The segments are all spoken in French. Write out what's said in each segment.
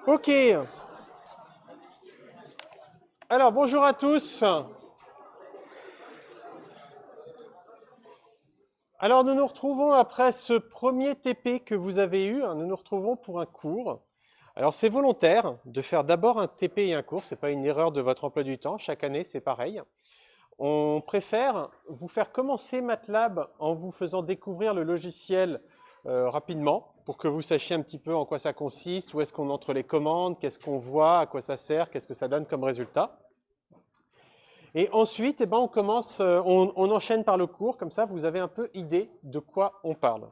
Ok. Alors, bonjour à tous. Alors, nous nous retrouvons après ce premier TP que vous avez eu. Nous nous retrouvons pour un cours. Alors, c'est volontaire de faire d'abord un TP et un cours. Ce n'est pas une erreur de votre emploi du temps. Chaque année, c'est pareil. On préfère vous faire commencer MATLAB en vous faisant découvrir le logiciel rapidement pour que vous sachiez un petit peu en quoi ça consiste, où est-ce qu'on entre les commandes, qu'est-ce qu'on voit, à quoi ça sert, qu'est-ce que ça donne comme résultat. Et ensuite, on commence, on enchaîne par le cours, comme ça vous avez un peu idée de quoi on parle.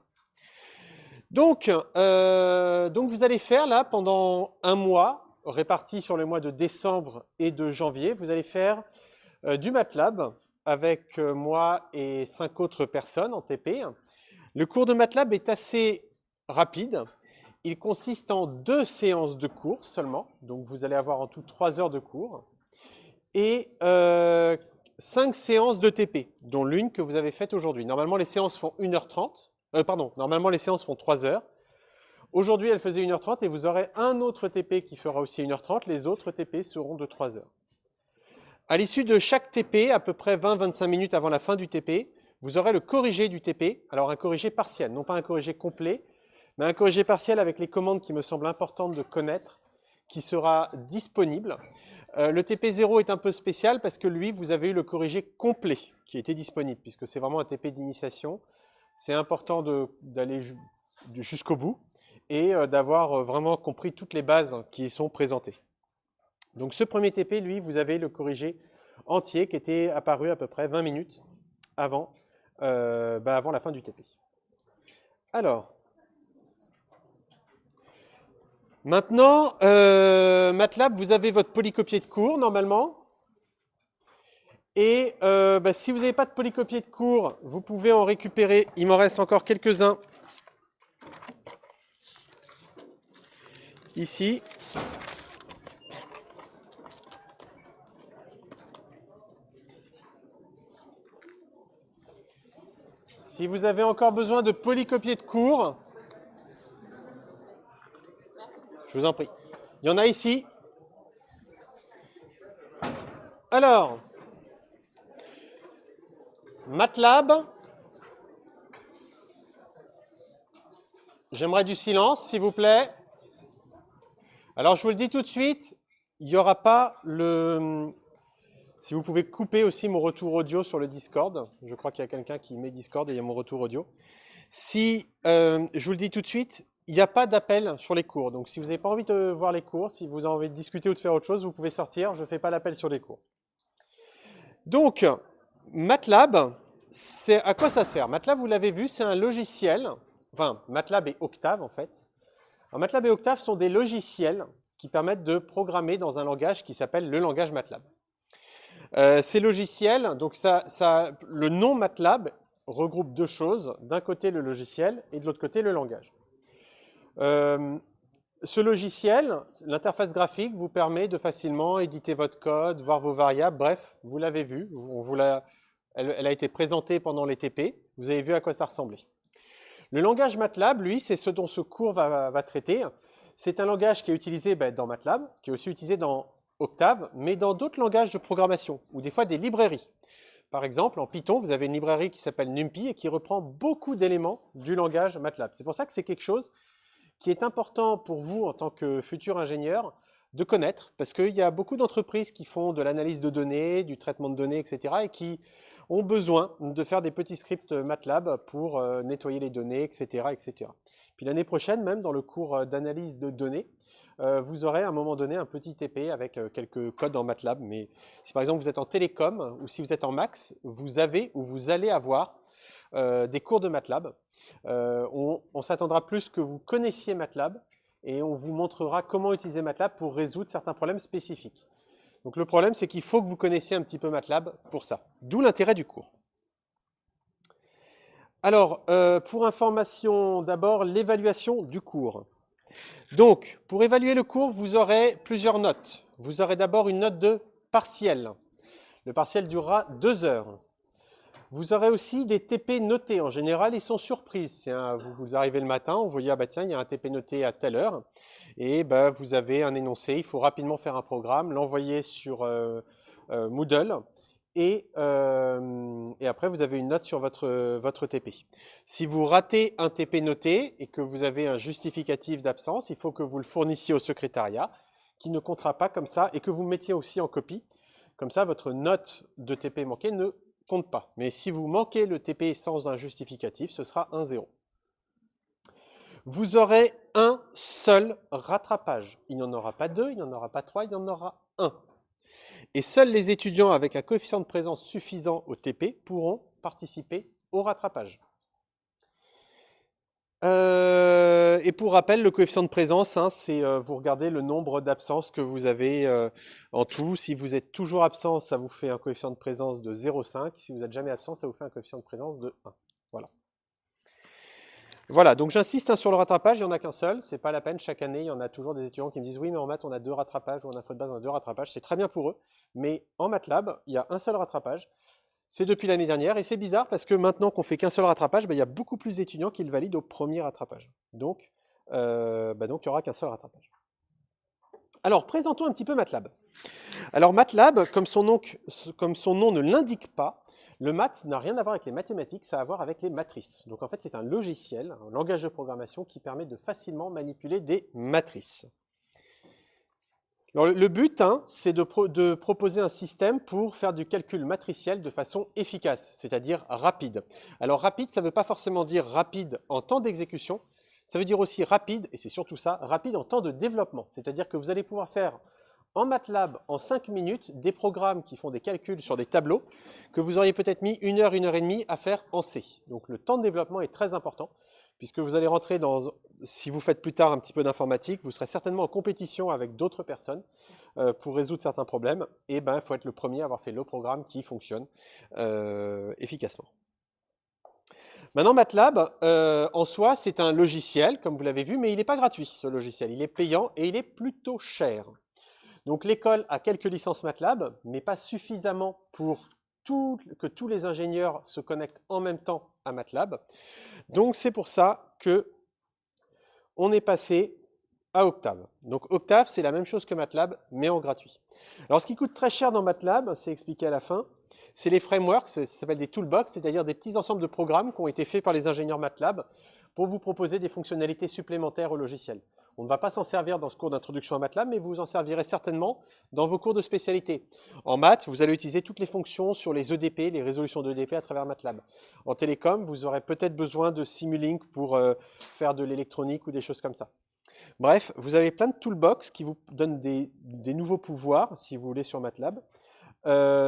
Donc vous allez faire là pendant un mois, réparti sur les mois de décembre et de janvier, vous allez faire du MATLAB avec moi et 5 autres personnes en TP. Le cours de MATLAB est assez rapide. Il consiste en 2 séances de cours seulement, donc vous allez avoir en tout 3 heures de cours, et 5 séances de TP, dont l'une que vous avez faite aujourd'hui. Normalement, les séances font 1h30. Normalement, les séances font 3 heures. Aujourd'hui, elles faisaient 1h30 et vous aurez un autre TP qui fera aussi 1h30. Les autres TP seront de 3 heures. À l'issue de chaque TP, à peu près 20-25 minutes avant la fin du TP, vous aurez le corrigé du TP. Alors, un corrigé partiel, non pas un corrigé complet, mais un corrigé partiel avec les commandes qui me semblent importantes de connaître, qui sera disponible. Le TP0 est un peu spécial parce que lui, vous avez eu le corrigé complet qui était disponible, puisque c'est vraiment un TP d'initiation. C'est important d'aller jusqu'au bout et d'avoir vraiment compris toutes les bases qui y sont présentées. Donc ce premier TP, lui, vous avez le corrigé entier qui était apparu à peu près 20 minutes avant, avant la fin du TP. Alors, maintenant, MATLAB, vous avez votre polycopier de cours normalement. Et si vous n'avez pas de polycopier de cours, vous pouvez en récupérer. Il m'en reste encore quelques-uns ici. Si vous avez encore besoin de polycopier de cours, je vous en prie. Il y en a ici. Alors, MATLAB. J'aimerais du silence, s'il vous plaît. Alors, je vous le dis tout de suite, il n'y aura pas le... Si vous pouvez couper aussi mon retour audio sur le Discord. Je crois qu'il y a quelqu'un qui met Discord et il y a mon retour audio. Si, je vous le dis tout de suite, il n'y a pas d'appel sur les cours. Donc, si vous n'avez pas envie de voir les cours, si vous avez envie de discuter ou de faire autre chose, vous pouvez sortir. Je ne fais pas l'appel sur les cours. Donc, MATLAB, à quoi ça sert? MATLAB, vous l'avez vu, c'est un logiciel. Enfin, MATLAB et Octave, en fait. Alors, MATLAB et Octave sont des logiciels qui permettent de programmer dans un langage qui s'appelle le langage MATLAB. Ces logiciels, donc le nom MATLAB regroupe deux choses. D'un côté, le logiciel et de l'autre côté, le langage. Ce logiciel, l'interface graphique, vous permet de facilement éditer votre code, voir vos variables. Bref, vous l'avez vu, elle a été présentée pendant les TP. Vous avez vu à quoi ça ressemblait. Le langage MATLAB, lui, c'est ce dont ce cours va traiter. C'est un langage qui est utilisé dans MATLAB, qui est aussi utilisé dans Octave, mais dans d'autres langages de programmation, ou des fois des librairies. Par exemple, en Python, vous avez une librairie qui s'appelle NumPy et qui reprend beaucoup d'éléments du langage MATLAB. C'est pour ça que c'est quelque chose qui est important pour vous en tant que futur ingénieur de connaître, parce qu'il y a beaucoup d'entreprises qui font de l'analyse de données, du traitement de données, etc., et qui ont besoin de faire des petits scripts MATLAB pour nettoyer les données, etc., etc. Puis l'année prochaine, même dans le cours d'analyse de données, vous aurez à un moment donné un petit TP avec quelques codes en MATLAB. Mais si par exemple vous êtes en télécom ou si vous êtes en max, vous avez ou vous allez avoir des cours de MATLAB. On s'attendra plus que vous connaissiez MATLAB et on vous montrera comment utiliser MATLAB pour résoudre certains problèmes spécifiques. Donc le problème, c'est qu'il faut que vous connaissiez un petit peu MATLAB pour ça. D'où l'intérêt du cours. Alors, pour information, d'abord, l'évaluation du cours. Donc, pour évaluer le cours, vous aurez plusieurs notes. Vous aurez d'abord une note de partiel. Le partiel durera 2 heures. Vous aurez aussi des TP notés. En général, ils sont surprises. Vous arrivez le matin, vous voyez, ah bah tiens, il y a un TP noté à telle heure. et bah, vous avez un énoncé, il faut rapidement faire un programme, l'envoyer sur Moodle, et après vous avez une note sur votre TP. Si vous ratez un TP noté et que vous avez un justificatif d'absence, il faut que vous le fournissiez au secrétariat, qui ne comptera pas comme ça, et que vous mettiez aussi en copie. Comme ça, votre note de TP manqué ne compte pas. Mais si vous manquez le TP sans un justificatif, ce sera un 0. Vous aurez un seul rattrapage. Il n'y en aura pas deux, il n'y en aura pas trois, il y en aura un. Et seuls les étudiants avec un coefficient de présence suffisant au TP pourront participer au rattrapage. Et pour rappel, le coefficient de présence, hein, c'est vous regardez le nombre d'absences que vous avez en tout. Si vous êtes toujours absent, ça vous fait un coefficient de présence de 0,5. Si vous n'êtes jamais absent, ça vous fait un coefficient de présence de 1. Voilà. Voilà, donc j'insiste hein, sur le rattrapage, il n'y en a qu'un seul, c'est pas la peine, chaque année, il y en a toujours des étudiants qui me disent oui, mais en maths, on a 2 rattrapages, ou en info de base, on a 2 rattrapages, c'est très bien pour eux, mais en MATLAB, il y a un seul rattrapage, c'est depuis l'année dernière, et c'est bizarre parce que maintenant qu'on fait qu'un seul rattrapage, il y a beaucoup plus d'étudiants qui le valident au premier rattrapage. Donc, il n'y aura qu'un seul rattrapage. Alors, présentons un petit peu MATLAB. Alors MATLAB, comme son nom ne l'indique pas, le maths n'a rien à voir avec les mathématiques, ça a à voir avec les matrices. Donc en fait, c'est un logiciel, un langage de programmation qui permet de facilement manipuler des matrices. Alors, le but, hein, c'est de proposer un système pour faire du calcul matriciel de façon efficace, c'est-à-dire rapide. Alors rapide, ça ne veut pas forcément dire rapide en temps d'exécution, ça veut dire aussi rapide, et c'est surtout ça, rapide en temps de développement. C'est-à-dire que vous allez pouvoir faire en MATLAB, en 5 minutes, des programmes qui font des calculs sur des tableaux que vous auriez peut-être mis 1 heure et demie à faire en C. Donc le temps de développement est très important, puisque vous allez rentrer dans, si vous faites plus tard un petit peu d'informatique, vous serez certainement en compétition avec d'autres personnes pour résoudre certains problèmes, et il faut être le premier à avoir fait le programme qui fonctionne efficacement. Maintenant, MATLAB, en soi, c'est un logiciel, comme vous l'avez vu, mais il n'est pas gratuit, ce logiciel. Il est payant et il est plutôt cher. Donc l'école a quelques licences MATLAB, mais pas suffisamment pour que tous les ingénieurs se connectent en même temps à MATLAB. Donc c'est pour ça qu'on est passé à Octave. Donc Octave, c'est la même chose que MATLAB, mais en gratuit. Alors ce qui coûte très cher dans MATLAB, c'est expliqué à la fin, c'est les frameworks, ça s'appelle des toolbox, c'est-à-dire des petits ensembles de programmes qui ont été faits par les ingénieurs MATLAB pour vous proposer des fonctionnalités supplémentaires au logiciel. On ne va pas s'en servir dans ce cours d'introduction à MATLAB, mais vous vous en servirez certainement dans vos cours de spécialité. En maths, vous allez utiliser toutes les fonctions sur les EDP, les résolutions d'EDP à travers MATLAB. En télécom, vous aurez peut-être besoin de Simulink pour faire de l'électronique ou des choses comme ça. Bref, vous avez plein de toolbox qui vous donnent des nouveaux pouvoirs, si vous voulez, sur MATLAB.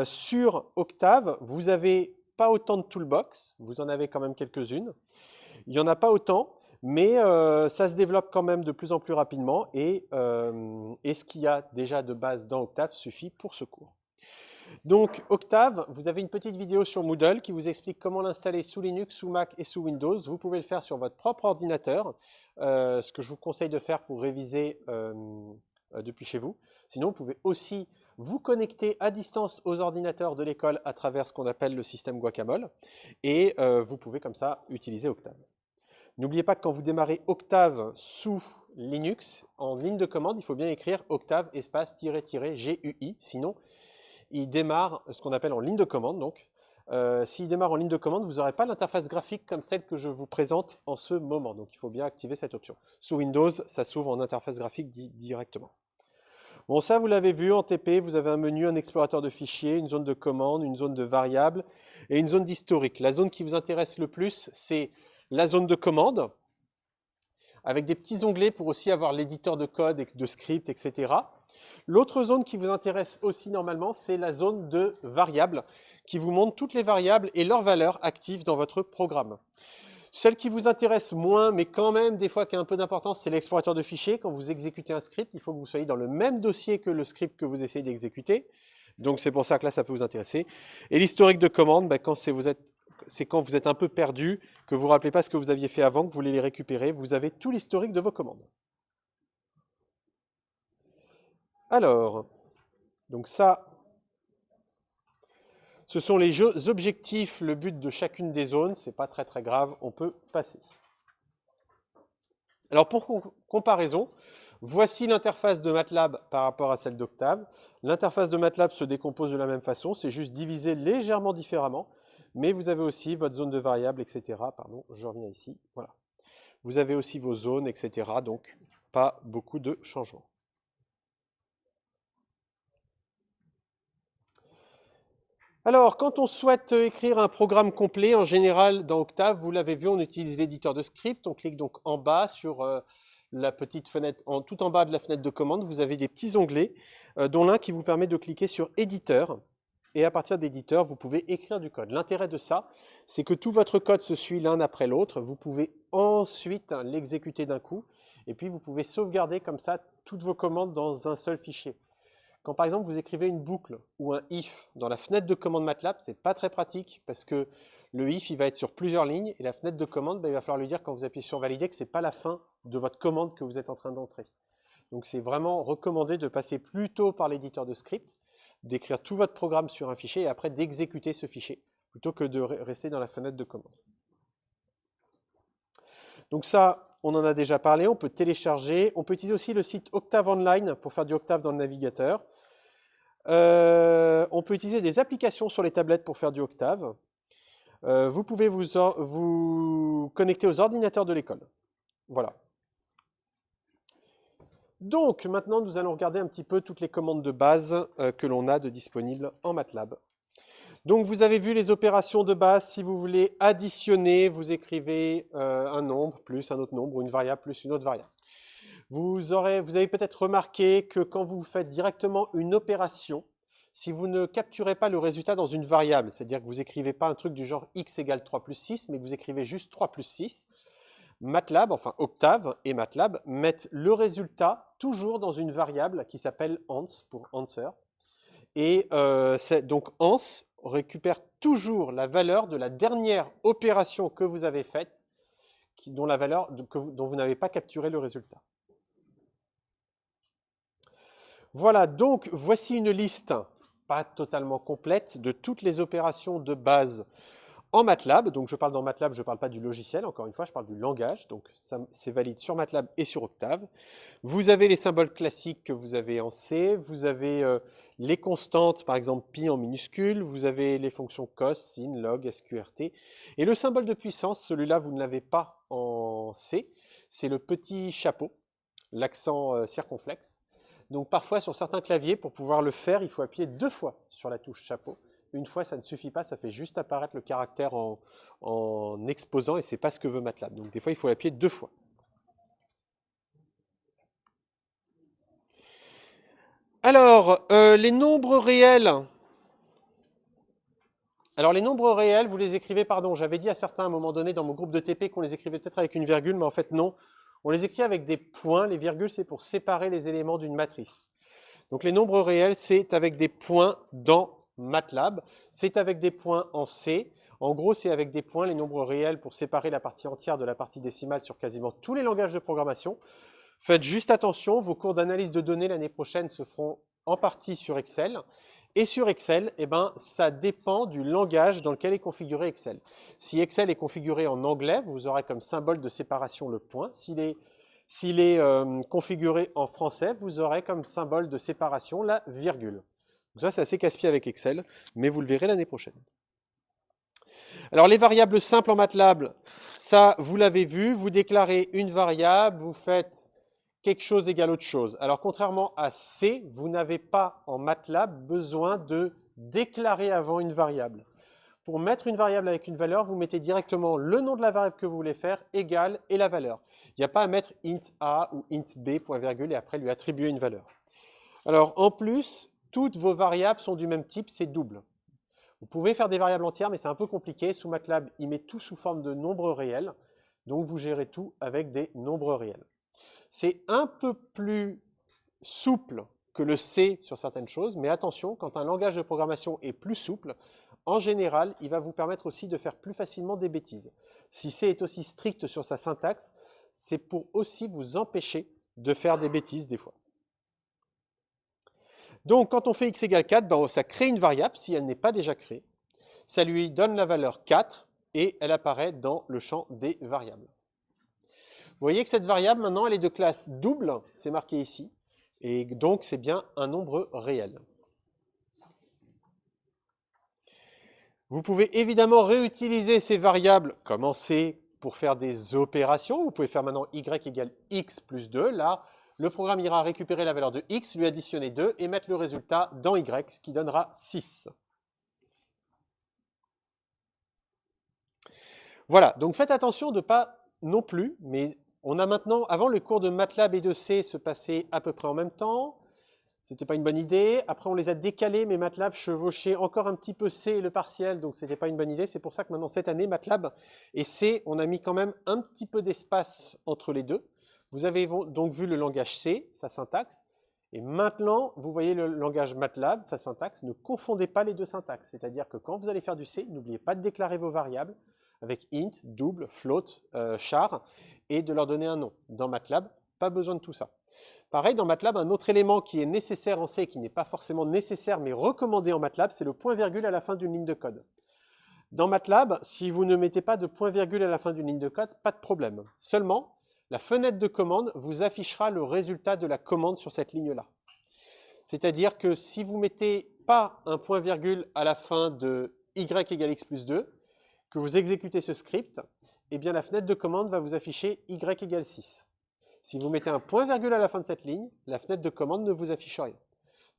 Sur Octave, vous n'avez pas autant de toolbox, vous en avez quand même quelques-unes. Il n'y en a pas autant, mais ça se développe quand même de plus en plus rapidement, et ce qu'il y a déjà de base dans Octave suffit pour ce cours. Donc Octave, vous avez une petite vidéo sur Moodle qui vous explique comment l'installer sous Linux, sous Mac et sous Windows. Vous pouvez le faire sur votre propre ordinateur, ce que je vous conseille de faire pour réviser depuis chez vous. Sinon, vous pouvez aussi vous connecter à distance aux ordinateurs de l'école à travers ce qu'on appelle le système Guacamole, et vous pouvez comme ça utiliser Octave. N'oubliez pas que quand vous démarrez Octave sous Linux, en ligne de commande, il faut bien écrire Octave espace -GUI, sinon il démarre ce qu'on appelle en ligne de commande. Donc, s'il démarre en ligne de commande, vous n'aurez pas l'interface graphique comme celle que je vous présente en ce moment. Donc, il faut bien activer cette option. Sous Windows, ça s'ouvre en interface graphique directement. Bon, ça, vous l'avez vu, en TP, vous avez un menu, un explorateur de fichiers, une zone de commande, une zone de variables et une zone d'historique. La zone qui vous intéresse le plus, c'est la zone de commande, avec des petits onglets pour aussi avoir l'éditeur de code, de script, etc. L'autre zone qui vous intéresse aussi normalement, c'est la zone de variables, qui vous montre toutes les variables et leurs valeurs actives dans votre programme. Celle qui vous intéresse moins, mais quand même des fois qui a un peu d'importance, c'est l'explorateur de fichiers. Quand vous exécutez un script, il faut que vous soyez dans le même dossier que le script que vous essayez d'exécuter. Donc c'est pour ça que là, ça peut vous intéresser. Et l'historique de commande, c'est quand vous êtes un peu perdu, que vous ne vous rappelez pas ce que vous aviez fait avant, que vous voulez les récupérer, vous avez tout l'historique de vos commandes. Alors, donc ça, ce sont les objectifs, le but de chacune des zones, c'est pas très très grave, on peut passer. Alors pour comparaison, Voici l'interface de MATLAB par rapport à celle d'Octave. L'interface de MATLAB se décompose de la même façon, c'est juste divisé légèrement différemment, mais vous avez aussi votre zone de variables, etc. Pardon, je reviens ici, voilà. Vous avez aussi vos zones, etc. Donc, pas beaucoup de changements. Alors, quand on souhaite écrire un programme complet, en général, dans Octave, vous l'avez vu, on utilise l'éditeur de script. On clique donc en bas sur la petite fenêtre, tout en bas de la fenêtre de commande, vous avez des petits onglets, dont l'un qui vous permet de cliquer sur éditeur. Et à partir d'éditeur, vous pouvez écrire du code. L'intérêt de ça, c'est que tout votre code se suit l'un après l'autre. Vous pouvez ensuite l'exécuter d'un coup. Et puis, vous pouvez sauvegarder comme ça toutes vos commandes dans un seul fichier. Quand par exemple vous écrivez une boucle ou un if dans la fenêtre de commande MATLAB, c'est pas très pratique parce que le if il va être sur plusieurs lignes et la fenêtre de commande, il va falloir lui dire quand vous appuyez sur valider que c'est pas la fin de votre commande que vous êtes en train d'entrer. Donc c'est vraiment recommandé de passer plutôt par l'éditeur de script, d'écrire tout votre programme sur un fichier et après d'exécuter ce fichier plutôt que de rester dans la fenêtre de commande. Donc ça, on en a déjà parlé, on peut télécharger, on peut utiliser aussi le site Octave Online pour faire du Octave dans le navigateur. On peut utiliser des applications sur les tablettes pour faire du Octave. Vous pouvez vous connecter aux ordinateurs de l'école. Voilà. Donc, maintenant, nous allons regarder un petit peu toutes les commandes de base que l'on a de disponibles en MATLAB. Donc, vous avez vu les opérations de base. Si vous voulez additionner, vous écrivez un nombre plus un autre nombre ou une variable plus une autre variable. Vous avez peut-être remarqué que quand vous faites directement une opération, si vous ne capturez pas le résultat dans une variable, c'est-à-dire que vous n'écrivez pas un truc du genre x égale 3 plus 6, mais que vous écrivez juste 3 plus 6, MATLAB, enfin Octave et MATLAB, mettent le résultat toujours dans une variable qui s'appelle ans pour answer. Et donc ans récupère toujours la valeur de la dernière opération que vous avez faite, dont vous n'avez pas capturé le résultat. Voilà, donc voici une liste, pas totalement complète, de toutes les opérations de base en MATLAB. Donc je parle dans MATLAB, je ne parle pas du logiciel, encore une fois, je parle du langage. Donc c'est valide sur MATLAB et sur Octave. Vous avez les symboles classiques que vous avez en C, vous avez les constantes, par exemple pi en minuscule, vous avez les fonctions cos, sin, log, sqrt. Et le symbole de puissance, celui-là, vous ne l'avez pas en C, c'est le petit chapeau, l'accent circonflexe. Donc parfois sur certains claviers, pour pouvoir le faire, il faut appuyer 2 fois sur la touche chapeau. Une fois, ça ne suffit pas, ça fait juste apparaître le caractère en exposant et c'est pas ce que veut MATLAB. Donc des fois, il faut appuyer 2 fois. Alors, les nombres réels. Alors les nombres réels, vous les écrivez, pardon, j'avais dit à certains à un moment donné dans mon groupe de TP qu'on les écrivait peut-être avec une virgule, mais en fait non. On les écrit avec des points. Les virgules, c'est pour séparer les éléments d'une matrice. Donc les nombres réels, c'est avec des points dans MATLAB. C'est avec des points en C. En gros, c'est avec des points, les nombres réels, pour séparer la partie entière de la partie décimale sur quasiment tous les langages de programmation. Faites juste attention, vos cours d'analyse de données l'année prochaine se feront en partie sur Excel. Et sur Excel, eh ben, ça dépend du langage dans lequel est configuré Excel. Si Excel est configuré en anglais, vous aurez comme symbole de séparation le point. S'il est configuré en français, vous aurez comme symbole de séparation la virgule. Donc ça, c'est assez casse-pied avec Excel, mais vous le verrez l'année prochaine. Alors les variables simples en MATLAB, ça, vous l'avez vu, vous déclarez une variable, vous faites quelque chose égale autre chose. Alors contrairement à C, vous n'avez pas en MATLAB besoin de déclarer avant une variable. Pour mettre une variable avec une valeur, vous mettez directement le nom de la variable que vous voulez faire, égale, et la valeur. Il n'y a pas à mettre int a ou int b, point virgule, et après lui attribuer une valeur. Alors en plus, toutes vos variables sont du même type, c'est double. Vous pouvez faire des variables entières, mais c'est un peu compliqué. Sous MATLAB, il met tout sous forme de nombres réels, donc vous gérez tout avec des nombres réels. C'est un peu plus souple que le C sur certaines choses, mais attention, quand un langage de programmation est plus souple, en général, il va vous permettre aussi de faire plus facilement des bêtises. Si C est aussi strict sur sa syntaxe, c'est pour aussi vous empêcher de faire des bêtises des fois. Donc, quand on fait x égale 4, ben, ça crée une variable si elle n'est pas déjà créée. Ça lui donne la valeur 4 et elle apparaît dans le champ des variables. voyez que cette variable, maintenant, elle est de classe double, c'est marqué ici, et donc c'est bien un nombre réel. Vous pouvez évidemment réutiliser ces variables comme en C pour faire des opérations. Vous pouvez faire maintenant y égale x plus 2. Là, le programme ira récupérer la valeur de x, lui additionner 2 et mettre le résultat dans y, ce qui donnera 6. Voilà, donc faites attention de ne pas non plus, mais on a maintenant, avant le cours de MATLAB et de C se passait à peu près en même temps. C'était pas une bonne idée. Après, on les a décalés, mais MATLAB chevauchait encore un petit peu C et le partiel, donc c'était pas une bonne idée. C'est pour ça que maintenant, cette année, MATLAB et C, on a mis quand même un petit peu d'espace entre les deux. Vous avez donc vu le langage C, sa syntaxe, et maintenant, vous voyez le langage MATLAB, sa syntaxe. Ne confondez pas les deux syntaxes. C'est-à-dire que quand vous allez faire du C, n'oubliez pas de déclarer vos variables avec int, double, float, char, et de leur donner un nom. Dans MATLAB, pas besoin de tout ça. Pareil, dans MATLAB, un autre élément qui est nécessaire en C, qui n'est pas forcément nécessaire, mais recommandé en MATLAB, c'est le point-virgule à la fin d'une ligne de code. Dans MATLAB, si vous ne mettez pas de point-virgule à la fin d'une ligne de code, pas de problème. Seulement, la fenêtre de commande vous affichera le résultat de la commande sur cette ligne-là. C'est-à-dire que si vous ne mettez pas un point-virgule à la fin de y égale x plus 2, que vous exécutez ce script, eh bien la fenêtre de commande va vous afficher y égale 6. Si vous mettez un point-virgule à la fin de cette ligne, la fenêtre de commande ne vous affiche rien.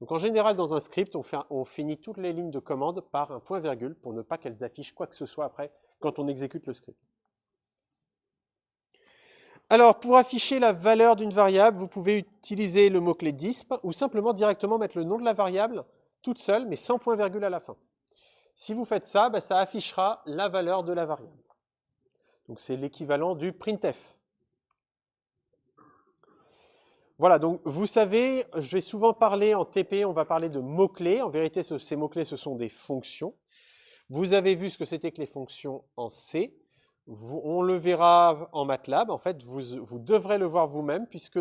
Donc en général, dans un script, on finit toutes les lignes de commande par un point-virgule pour ne pas qu'elles affichent quoi que ce soit après quand on exécute le script. Alors, pour afficher la valeur d'une variable, vous pouvez utiliser le mot-clé disp ou simplement directement mettre le nom de la variable toute seule, mais sans point-virgule à la fin. Si vous faites ça, ça affichera la valeur de la variable. Donc c'est l'équivalent du printf. Voilà, donc vous savez, je vais souvent parler en TP, on va parler de mots-clés. En vérité, ces mots-clés, ce sont des fonctions. Vous avez vu ce que c'était que les fonctions en C. On le verra en MATLAB. En fait, vous devrez le voir vous-même, puisque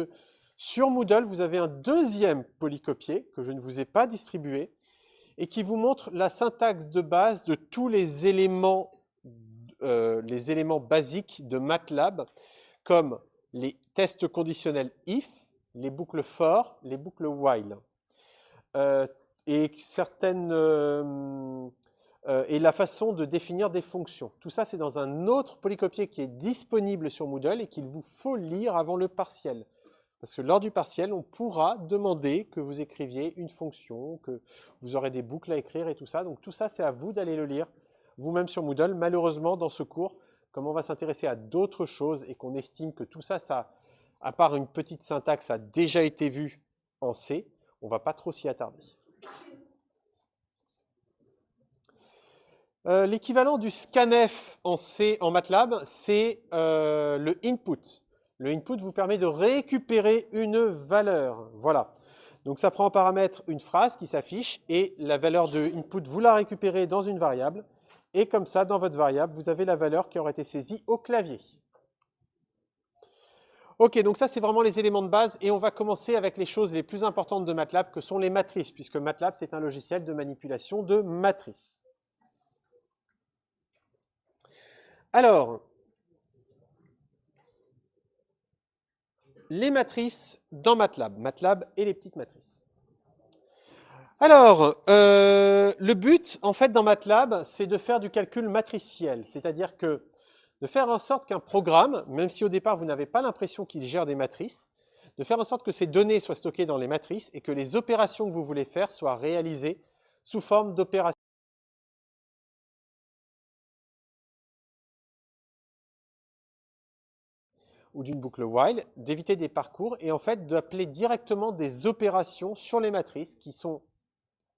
sur Moodle, vous avez un deuxième polycopié que je ne vous ai pas distribué et qui vous montre la syntaxe de base de tous les éléments basiques de MATLAB, comme les tests conditionnels if, les boucles for, les boucles while. Et la façon de définir des fonctions. Tout ça, c'est dans un autre polycopié qui est disponible sur Moodle et qu'il vous faut lire avant le partiel. Parce que lors du partiel, on pourra demander que vous écriviez une fonction, que vous aurez des boucles à écrire et tout ça. Donc tout ça, c'est à vous d'aller le lire vous-même sur Moodle. Malheureusement, dans ce cours, comme on va s'intéresser à d'autres choses et qu'on estime que tout ça, à part une petite syntaxe, a déjà été vu en C, on ne va pas trop s'y attarder. L'équivalent du scanf en C, en MATLAB, c'est le input. Le input vous permet de récupérer une valeur. Voilà. Donc ça prend en paramètre une phrase qui s'affiche et la valeur de input, vous la récupérez dans une variable. Et comme ça, dans votre variable, vous avez la valeur qui aura été saisie au clavier. Ok, donc ça, c'est vraiment les éléments de base. Et on va commencer avec les choses les plus importantes de MATLAB, que sont les matrices, puisque MATLAB, c'est un logiciel de manipulation de matrices. Alors, les matrices dans MATLAB. MATLAB et les petites matrices. Alors, le but, en fait, dans MATLAB, c'est de faire du calcul matriciel. C'est-à-dire que de faire en sorte qu'un programme, même si au départ, vous n'avez pas l'impression qu'il gère des matrices, de faire en sorte que ces données soient stockées dans les matrices et que les opérations que vous voulez faire soient réalisées sous forme d'opérations. Ou d'une boucle while, d'éviter des parcours et en fait d'appeler directement des opérations sur les matrices qui sont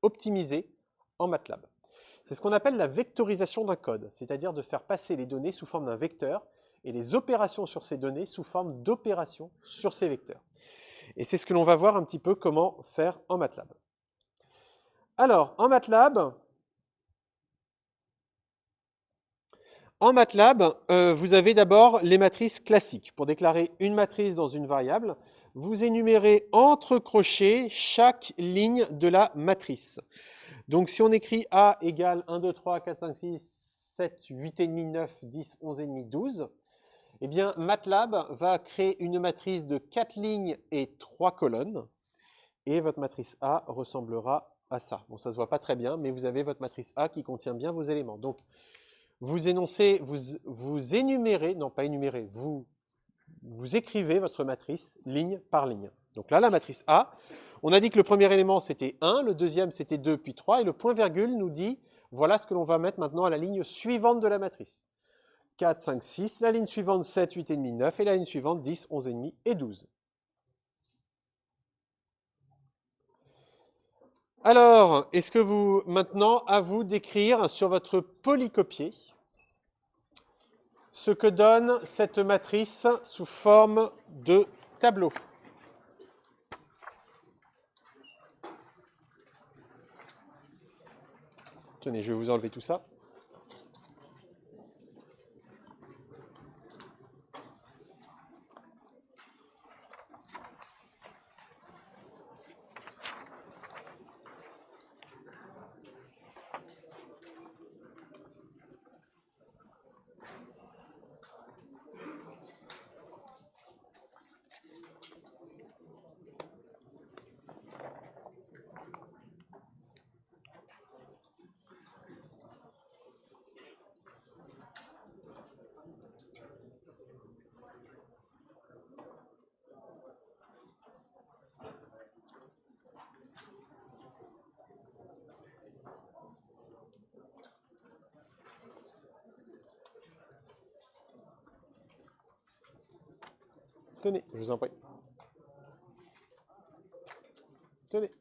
optimisées en MATLAB. C'est ce qu'on appelle la vectorisation d'un code, c'est-à-dire de faire passer les données sous forme d'un vecteur et les opérations sur ces données sous forme d'opérations sur ces vecteurs. Et c'est ce que l'on va voir un petit peu comment faire en MATLAB. Alors, en MATLAB, vous avez d'abord les matrices classiques. Pour déclarer une matrice dans une variable, vous énumérez entre crochets chaque ligne de la matrice. Donc si on écrit A égale 1, 2, 3, 4, 5, 6, 7, 8,5, 9, 10, 11,5, 12, Eh bien, MATLAB va créer une matrice de 4 lignes et 3 colonnes. Et votre matrice A ressemblera à ça. Bon, ça ne se voit pas très bien, mais vous avez votre matrice A qui contient bien vos éléments. Donc, vous énoncez, vous énumérez, non pas énumérez, vous écrivez votre matrice ligne par ligne. Donc là, la matrice A, on a dit que le premier élément c'était 1, le deuxième c'était 2, puis 3, et le point-virgule nous dit, voilà ce que l'on va mettre maintenant à la ligne suivante de la matrice. 4, 5, 6, la ligne suivante 7, 8,5, 9, et la ligne suivante 10, 11,5 et 12. Alors, est-ce que vous, maintenant, à vous d'écrire sur votre polycopier ce que donne cette matrice sous forme de tableau. Tenez, je vais vous enlever tout ça. Tenez, je vous en prie. Tenez.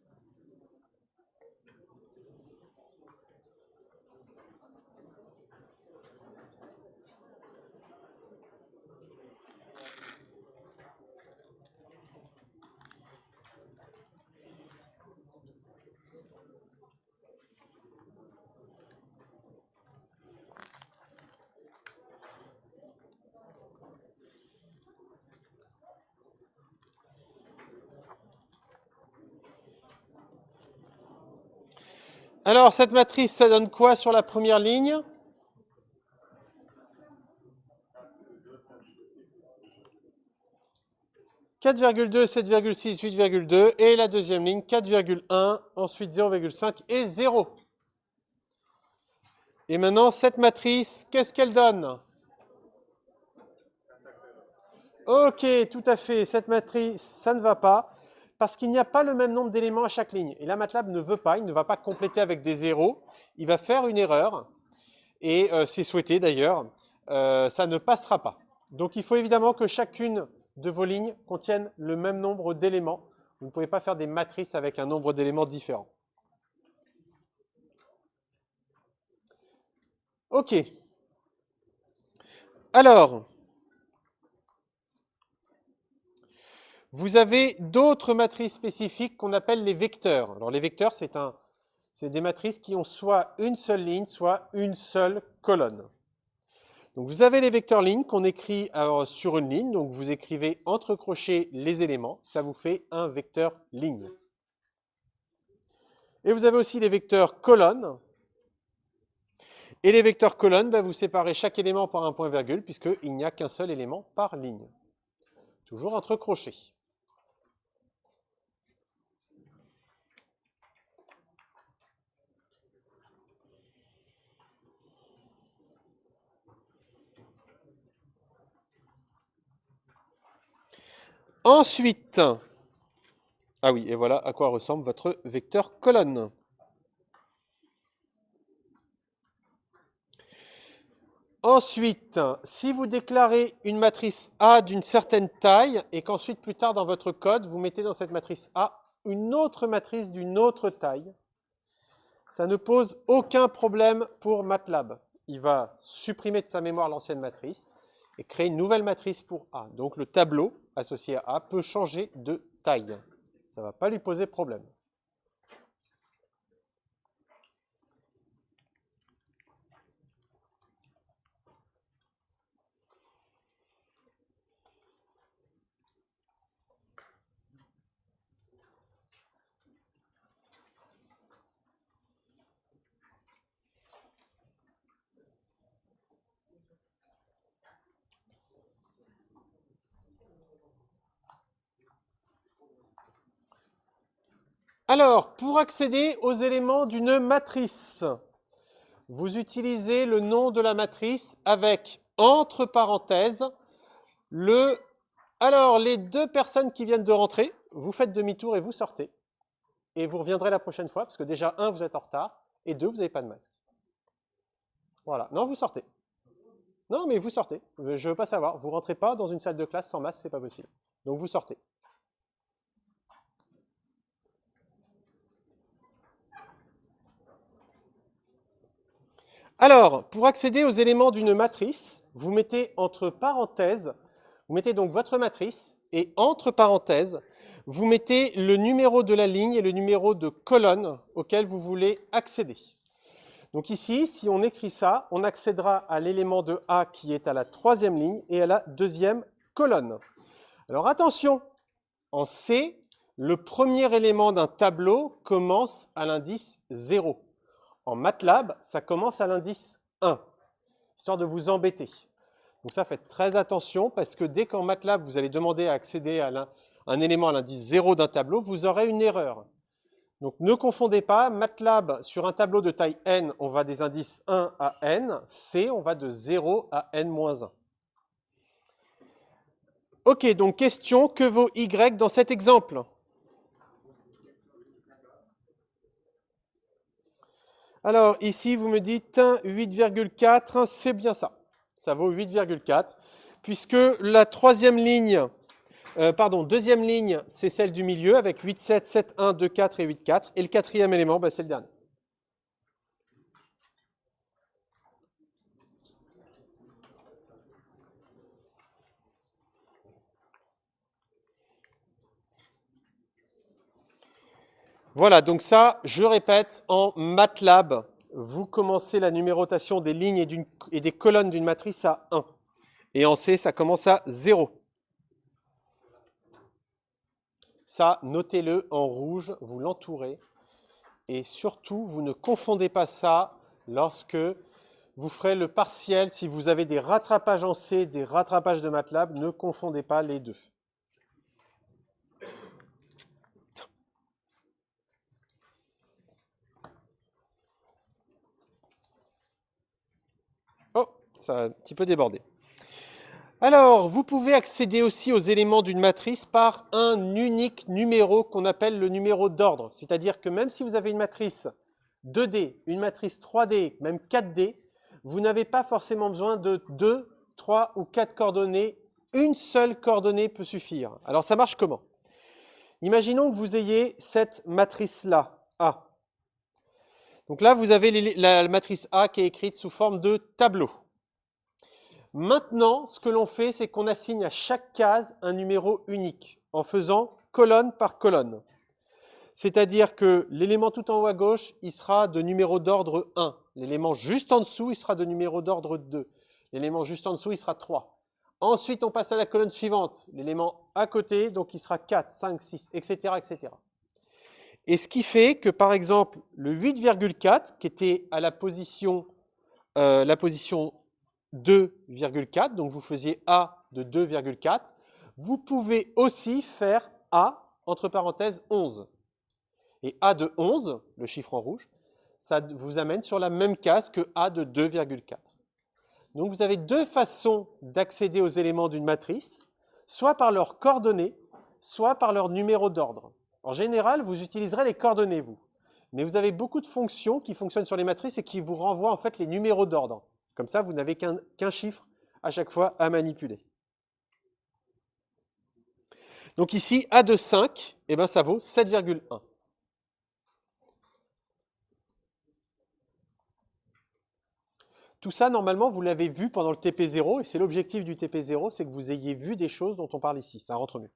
Alors, cette matrice, ça donne quoi sur la première ligne? « 4,2, 7,6, 8,2 et la deuxième ligne 4,1, ensuite 0,5 et 0. Et maintenant, cette matrice, qu'est-ce qu'elle donne? Ok, tout à fait, cette matrice, ça ne va pas, parce qu'il n'y a pas le même nombre d'éléments à chaque ligne. Et là, MATLAB ne veut pas, il ne va pas compléter avec des zéros, il va faire une erreur, et c'est souhaité d'ailleurs, ça ne passera pas. Donc il faut évidemment que chacune de vos lignes contienne le même nombre d'éléments. Vous ne pouvez pas faire des matrices avec un nombre d'éléments différent. Ok. Alors, vous avez d'autres matrices spécifiques qu'on appelle les vecteurs. Alors les vecteurs, c'est des matrices qui ont soit une seule ligne, soit une seule colonne. Donc vous avez les vecteurs lignes qu'on écrit sur une ligne. Donc vous écrivez entre crochets les éléments. Ça vous fait un vecteur ligne. Et vous avez aussi les vecteurs colonnes. Et les vecteurs colonnes, vous séparez chaque élément par un point-virgule puisqu'il n'y a qu'un seul élément par ligne. Toujours entre crochets. Ensuite, ah oui, et voilà à quoi ressemble votre vecteur colonne. Ensuite, si vous déclarez une matrice A d'une certaine taille et qu'ensuite, plus tard dans votre code, vous mettez dans cette matrice A une autre matrice d'une autre taille, ça ne pose aucun problème pour MATLAB. Il va supprimer de sa mémoire l'ancienne matrice et créer une nouvelle matrice pour A. Donc le tableau associé à A peut changer de taille. Ça ne va pas lui poser problème. Alors, pour accéder aux éléments d'une matrice, vous utilisez le nom de la matrice avec, entre parenthèses, le... Alors, les deux personnes qui viennent de rentrer, vous faites demi-tour et vous sortez. Et vous reviendrez la prochaine fois, parce que déjà, un, vous êtes en retard, et deux, vous n'avez pas de masque. Voilà. Non, vous sortez. Non, mais vous sortez. Je ne veux pas savoir. Vous rentrez pas dans une salle de classe sans masque, c'est pas possible. Donc vous sortez. Alors, pour accéder aux éléments d'une matrice, vous mettez entre parenthèses, vous mettez donc votre matrice, et entre parenthèses, vous mettez le numéro de la ligne et le numéro de colonne auquel vous voulez accéder. Donc ici, si on écrit ça, on accédera à l'élément de A qui est à la troisième ligne et à la deuxième colonne. Alors attention, en C, le premier élément d'un tableau commence à l'indice 0. En MATLAB, ça commence à l'indice 1, histoire de vous embêter. Donc ça, faites très attention parce que dès qu'en MATLAB, vous allez demander à accéder à un élément à l'indice 0 d'un tableau, vous aurez une erreur. Donc ne confondez pas, MATLAB, sur un tableau de taille n, on va des indices 1 à n, C, on va de 0 à n-1. Ok, donc question, que vaut y dans cet exemple? Alors ici, vous me dites 8,4, c'est bien ça. Ça vaut 8,4, puisque la deuxième ligne, c'est celle du milieu, avec 8, 7, 7, 1, 2, 4 et 8, 4. Et le quatrième élément, c'est le dernier. Voilà, donc ça, je répète, en MATLAB, vous commencez la numérotation des lignes et des colonnes d'une matrice à 1. Et en C, ça commence à 0. Ça, notez-le en rouge, vous l'entourez. Et surtout, vous ne confondez pas ça lorsque vous ferez le partiel. Si vous avez des rattrapages en C, des rattrapages de MATLAB, ne confondez pas les deux. Oh, ça a un petit peu débordé. Alors, vous pouvez accéder aussi aux éléments d'une matrice par un unique numéro qu'on appelle le numéro d'ordre. C'est-à-dire que même si vous avez une matrice 2D, une matrice 3D, même 4D, vous n'avez pas forcément besoin de 2, 3 ou 4 coordonnées. Une seule coordonnée peut suffire. Alors, ça marche comment? Imaginons que vous ayez cette matrice-là, A. Donc là, vous avez la matrice A qui est écrite sous forme de tableau. Maintenant, ce que l'on fait, c'est qu'on assigne à chaque case un numéro unique en faisant colonne par colonne. C'est-à-dire que l'élément tout en haut à gauche, il sera de numéro d'ordre 1. L'élément juste en dessous, il sera de numéro d'ordre 2. L'élément juste en dessous, il sera 3. Ensuite, on passe à la colonne suivante. L'élément à côté, donc il sera 4, 5, 6, etc., etc. Et ce qui fait que, par exemple, le 8,4, qui était à la position 2,4, donc vous faisiez A de 2,4, vous pouvez aussi faire A, entre parenthèses, 11. Et A de 11, le chiffre en rouge, ça vous amène sur la même case que A de 2,4. Donc vous avez deux façons d'accéder aux éléments d'une matrice, soit par leurs coordonnées, soit par leur numéro d'ordre. En général, vous utiliserez les coordonnées, vous. Mais vous avez beaucoup de fonctions qui fonctionnent sur les matrices et qui vous renvoient en fait les numéros d'ordre. Comme ça, vous n'avez qu'un chiffre à chaque fois à manipuler. Donc ici, A de 5, eh ben, ça vaut 7,1. Tout ça, normalement, vous l'avez vu pendant le TP0, et c'est l'objectif du TP0, c'est que vous ayez vu des choses dont on parle ici. Ça rentre mieux.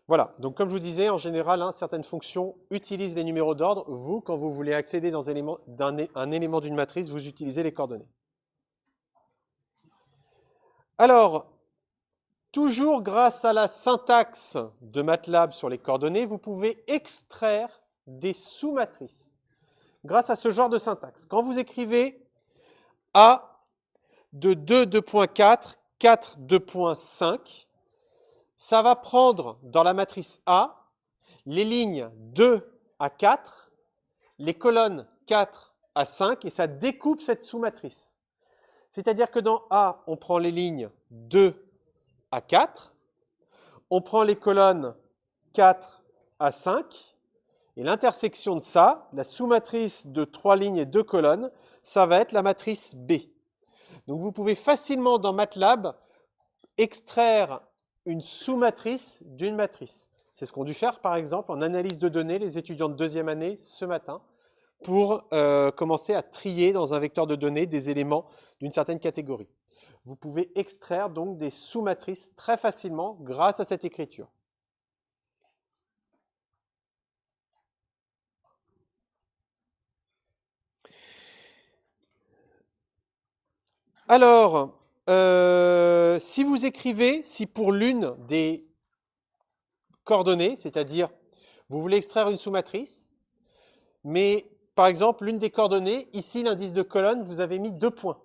Voilà, donc comme je vous disais, en général, certaines fonctions utilisent les numéros d'ordre. Vous, quand vous voulez accéder dans un élément d'une matrice, vous utilisez les coordonnées. Alors, toujours grâce à la syntaxe de MATLAB sur les coordonnées, vous pouvez extraire des sous-matrices grâce à ce genre de syntaxe. Quand vous écrivez A de 2, 2.4, 4, 2.5, ça va prendre dans la matrice A les lignes 2 à 4, les colonnes 4 à 5, et ça découpe cette sous-matrice. C'est-à-dire que dans A, on prend les lignes 2 à 4, on prend les colonnes 4 à 5, et l'intersection de ça, la sous-matrice de 3 lignes et 2 colonnes, ça va être la matrice B. Donc vous pouvez facilement dans MATLAB extraire une sous-matrice d'une matrice. C'est ce qu'ont dû faire par exemple en analyse de données les étudiants de deuxième année ce matin pour commencer à trier dans un vecteur de données des éléments d'une certaine catégorie. Vous pouvez extraire donc des sous-matrices très facilement grâce à cette écriture. Alors, si vous écrivez, si pour l'une des coordonnées, c'est-à-dire vous voulez extraire une sous-matrice, mais par exemple, l'une des coordonnées, ici l'indice de colonne, vous avez mis 2 points.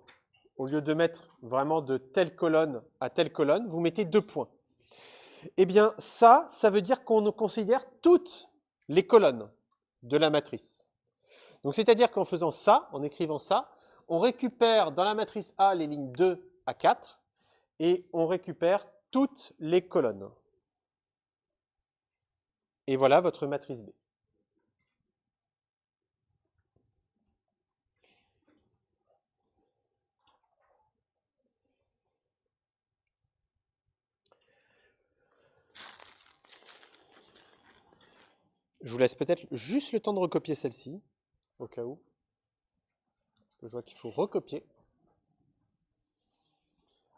Au lieu de mettre vraiment de telle colonne à telle colonne, vous mettez 2 points. Eh bien, ça veut dire qu'on considère toutes les colonnes de la matrice. Donc, c'est-à-dire qu'en faisant ça, en écrivant ça, on récupère dans la matrice A les lignes 2 à 4 et on récupère toutes les colonnes. Et voilà votre matrice B. Je vous laisse peut-être juste le temps de recopier celle-ci, au cas où. Je vois qu'il faut recopier.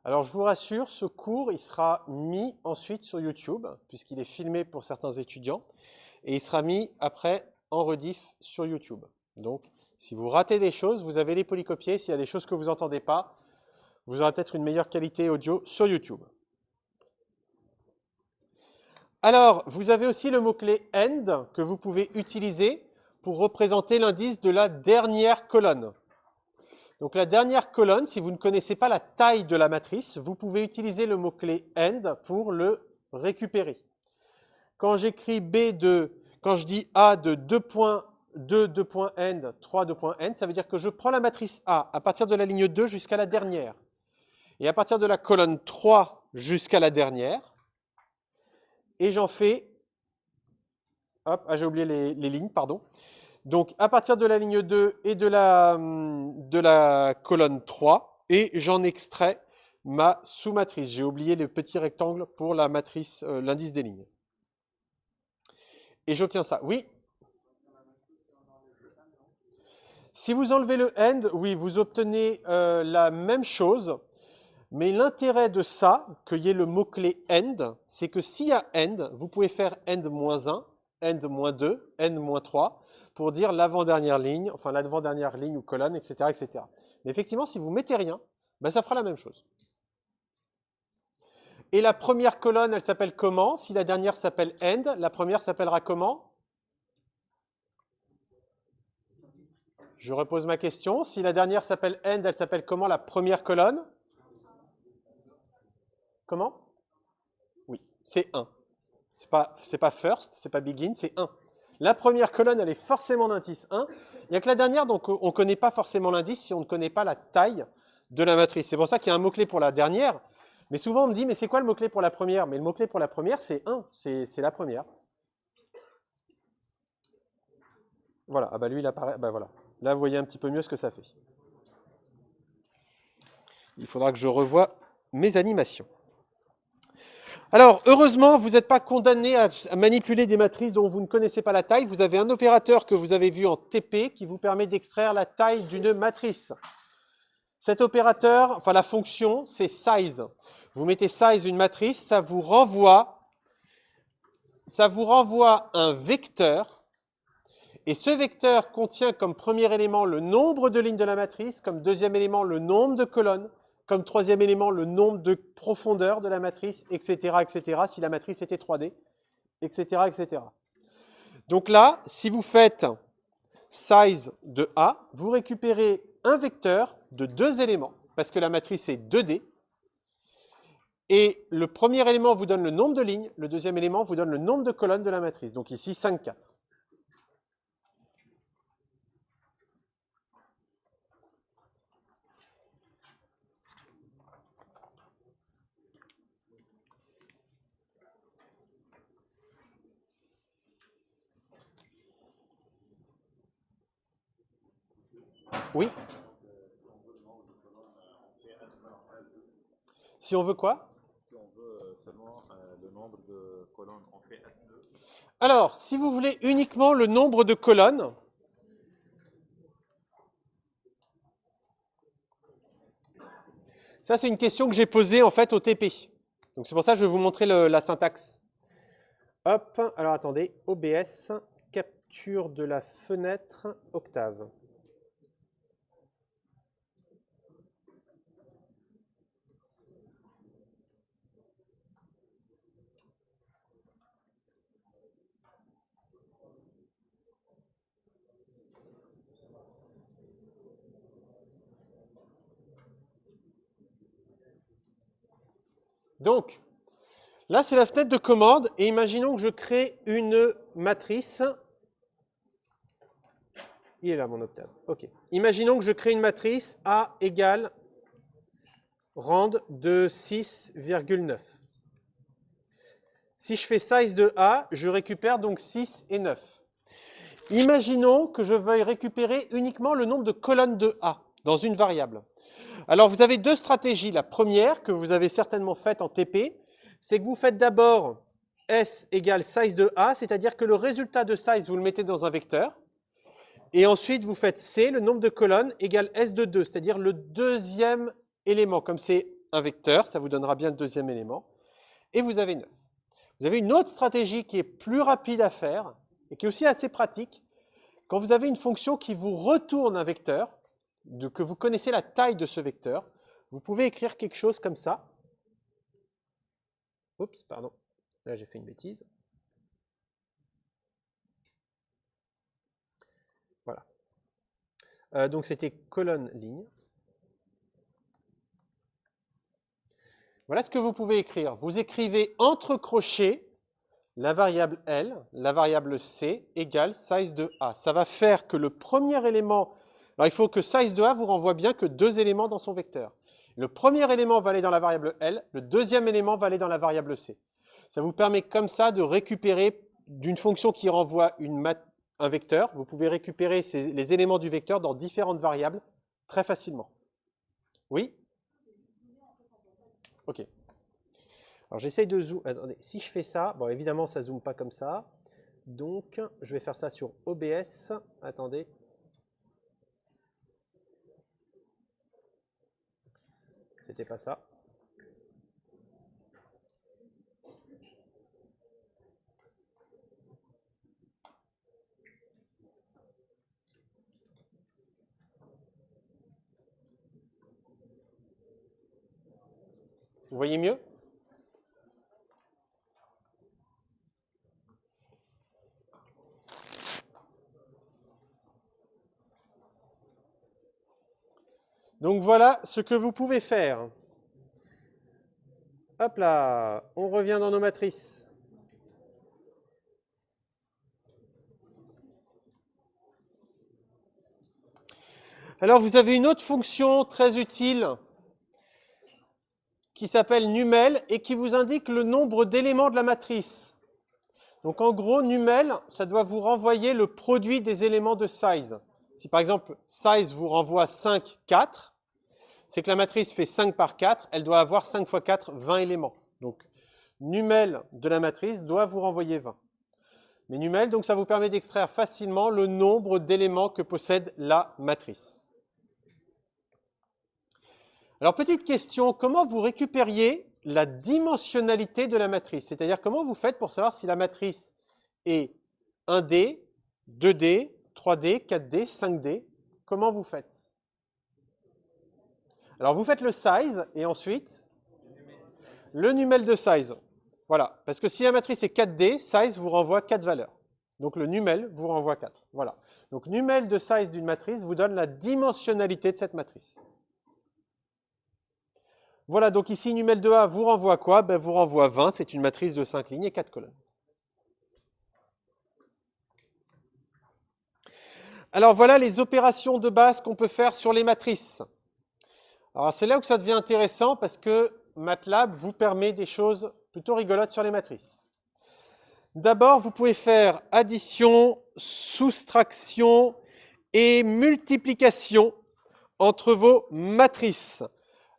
Alors, je vous rassure, ce cours, il sera mis ensuite sur YouTube, puisqu'il est filmé pour certains étudiants, et il sera mis après en rediff sur YouTube. Donc, si vous ratez des choses, vous avez les polycopiés. S'il y a des choses que vous n'entendez pas, vous aurez peut-être une meilleure qualité audio sur YouTube. Alors, vous avez aussi le mot-clé end que vous pouvez utiliser pour représenter l'indice de la dernière colonne. Donc la dernière colonne, si vous ne connaissez pas la taille de la matrice, vous pouvez utiliser le mot-clé end pour le récupérer. Quand j'écris quand je dis A de 2.2, 2.end, 3, 2.end, ça veut dire que je prends la matrice A à partir de la ligne 2 jusqu'à la dernière. Et à partir de la colonne 3 jusqu'à la dernière, et j'en fais, hop, j'ai oublié les lignes, pardon. Donc à partir de la ligne 2 et de la colonne 3, et j'en extrais ma sous-matrice. J'ai oublié le petit rectangle pour la matrice, l'indice des lignes. Et j'obtiens ça. Oui. Si vous enlevez le end, oui, vous obtenez la même chose. Mais l'intérêt de ça, qu'il y ait le mot-clé end, c'est que s'il y a end, vous pouvez faire end-1, end-2, end-3, pour dire l'avant-dernière ligne, enfin l'avant-dernière ligne ou colonne, etc., etc. Mais effectivement, si vous mettez rien, ben ça fera la même chose. Et la première colonne, elle s'appelle comment? Si la dernière s'appelle end, la première s'appellera comment? Je repose ma question. Si la dernière s'appelle end, elle s'appelle comment la première colonne? Comment? Oui, c'est 1. C'est pas first, c'est pas begin, c'est 1. La première colonne, elle est forcément d'indice 1. Il n'y a que la dernière, donc on ne connaît pas forcément l'indice si on ne connaît pas la taille de la matrice. C'est pour ça qu'il y a un mot-clé pour la dernière. Mais souvent, on me dit, mais c'est quoi le mot-clé pour la première? Mais le mot-clé pour la première, c'est 1. C'est la première. Voilà. Ah bah lui, il apparaît. Bah voilà. Là, vous voyez un petit peu mieux ce que ça fait. Il faudra que je revoie mes animations. Alors, heureusement, vous n'êtes pas condamné à manipuler des matrices dont vous ne connaissez pas la taille. Vous avez un opérateur que vous avez vu en TP qui vous permet d'extraire la taille d'une matrice. Cet opérateur, enfin la fonction, c'est size. Vous mettez size une matrice, ça vous renvoie un vecteur. Et ce vecteur contient comme premier élément le nombre de lignes de la matrice, comme deuxième élément le nombre de colonnes, comme troisième élément le nombre de profondeurs de la matrice, etc., etc., si la matrice était 3D, etc., etc. Donc là, si vous faites size de A, vous récupérez un vecteur de 2 éléments, parce que la matrice est 2D, Et le premier élément vous donne le nombre de lignes, le deuxième élément vous donne le nombre de colonnes de la matrice. Donc ici, 5, 4. Oui. Si on veut quoi? Si on veut seulement le nombre de colonnes, on fait S2. Alors, si vous voulez uniquement le nombre de colonnes, ça c'est une question que j'ai posée en fait au TP. Donc c'est pour ça que je vais vous montrer la syntaxe. Hop, alors attendez, OBS, capture de la fenêtre Octave. Donc, là c'est la fenêtre de commande et imaginons que je crée une matrice. Il est là mon Octave. Ok. Imaginons que je crée une matrice A égale rand de 6,9. Si je fais size de A, je récupère donc 6 et 9. Imaginons que je veuille récupérer uniquement le nombre de colonnes de A dans une variable. Alors vous avez deux stratégies. La première, que vous avez certainement faite en TP, c'est que vous faites d'abord S égale size de A, c'est-à-dire que le résultat de size, vous le mettez dans un vecteur. Et ensuite, vous faites C, le nombre de colonnes, égale S de 2, c'est-à-dire le deuxième élément. Comme c'est un vecteur, ça vous donnera bien le deuxième élément. Et vous avez 9. Vous avez une autre stratégie qui est plus rapide à faire et qui est aussi assez pratique. Quand vous avez une fonction qui vous retourne un vecteur, que vous connaissez la taille de ce vecteur, vous pouvez écrire quelque chose comme ça. Oups, pardon. Là, j'ai fait une bêtise. Voilà. Donc, c'était colonne ligne. Voilà ce que vous pouvez écrire. Vous écrivez entre crochets la variable L, la variable C égale size de A. Ça va faire que le premier élément, alors il faut que size de A vous renvoie bien que deux éléments dans son vecteur. Le premier élément va aller dans la variable L, le deuxième élément va aller dans la variable C. Ça vous permet comme ça de récupérer d'une fonction qui renvoie un vecteur, vous pouvez récupérer les éléments du vecteur dans différentes variables très facilement. Oui? Ok. Alors j'essaye de zoomer. Attendez, si je fais ça, bon évidemment ça ne zoome pas comme ça. Donc je vais faire ça sur OBS. Attendez. C'était pas ça. Vous voyez mieux? Donc voilà ce que vous pouvez faire. Hop là, on revient dans nos matrices. Alors vous avez une autre fonction très utile qui s'appelle numel et qui vous indique le nombre d'éléments de la matrice. Donc en gros, numel, ça doit vous renvoyer le produit des éléments de size. Si par exemple size vous renvoie 5, 4, c'est que la matrice fait 5 par 4, elle doit avoir 5 fois 4, 20 éléments. Donc numel de la matrice doit vous renvoyer 20. Mais numel, donc ça vous permet d'extraire facilement le nombre d'éléments que possède la matrice. Alors petite question, comment vous récupériez la dimensionnalité de la matrice? C'est-à-dire comment vous faites pour savoir si la matrice est 1D, 2D, 3D, 4D, 5D? Comment vous faites? Alors vous faites le size et ensuite le numel de size. Voilà, parce que si la matrice est 4D, size vous renvoie 4 valeurs. Donc le numel vous renvoie 4. Voilà. Donc numel de size d'une matrice vous donne la dimensionnalité de cette matrice. Voilà, donc ici, numel de A vous renvoie quoi? Ben, vous renvoie 20, c'est une matrice de 5 lignes et 4 colonnes. Alors voilà les opérations de base qu'on peut faire sur les matrices. Alors c'est là où ça devient intéressant parce que MATLAB vous permet des choses plutôt rigolotes sur les matrices. D'abord, vous pouvez faire addition, soustraction et multiplication entre vos matrices.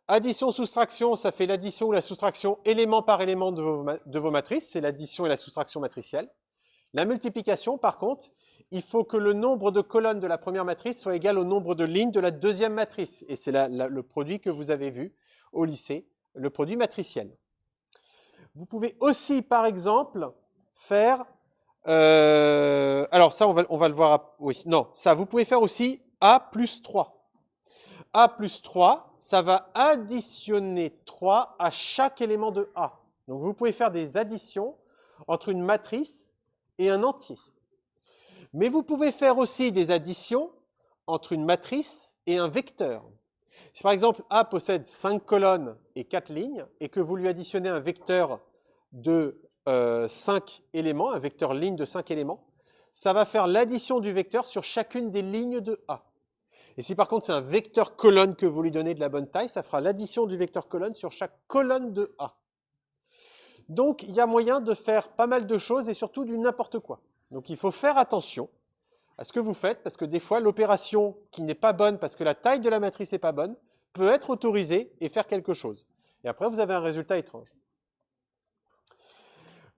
Addition, soustraction, ça fait l'addition ou la soustraction élément par élément de vos matrices, c'est l'addition et la soustraction matricielle. La multiplication, par contre, il faut que le nombre de colonnes de la première matrice soit égal au nombre de lignes de la deuxième matrice. Et c'est le produit que vous avez vu au lycée, le produit matriciel. Vous pouvez aussi, par exemple, faire... alors ça, on va le voir... Oui, non, ça, vous pouvez faire aussi A plus 3. A plus 3, ça va additionner 3 à chaque élément de A. Donc vous pouvez faire des additions entre une matrice et un entier. Mais vous pouvez faire aussi des additions entre une matrice et un vecteur. Si par exemple A possède 5 colonnes et 4 lignes, et que vous lui additionnez un vecteur de 5 éléments, un vecteur ligne de 5 éléments, ça va faire l'addition du vecteur sur chacune des lignes de A. Et si par contre c'est un vecteur colonne que vous lui donnez de la bonne taille, ça fera l'addition du vecteur colonne sur chaque colonne de A. Donc il y a moyen de faire pas mal de choses et surtout du n'importe quoi. Donc il faut faire attention à ce que vous faites parce que des fois l'opération qui n'est pas bonne parce que la taille de la matrice n'est pas bonne peut être autorisée et faire quelque chose. Et après vous avez un résultat étrange.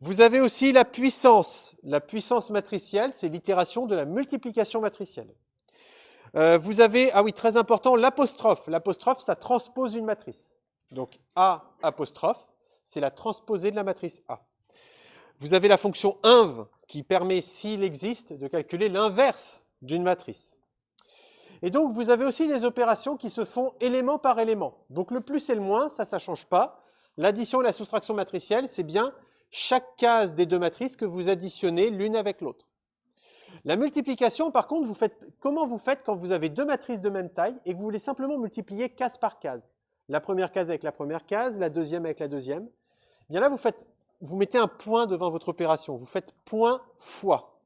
Vous avez aussi la puissance. La puissance matricielle, c'est l'itération de la multiplication matricielle. Vous avez, ah oui, très important, l'apostrophe. L'apostrophe, ça transpose une matrice. Donc A apostrophe, c'est la transposée de la matrice A. Vous avez la fonction inv qui permet, s'il existe, de calculer l'inverse d'une matrice. Et donc, vous avez aussi des opérations qui se font élément par élément. Donc, le plus et le moins, ça ne change pas. L'addition et la soustraction matricielle, c'est bien chaque case des deux matrices que vous additionnez l'une avec l'autre. La multiplication, par contre, comment vous faites quand vous avez deux matrices de même taille et que vous voulez simplement multiplier case par case? La première case avec la première case, la deuxième avec la deuxième. Bien là, vous mettez un point devant votre opération. Vous faites point fois.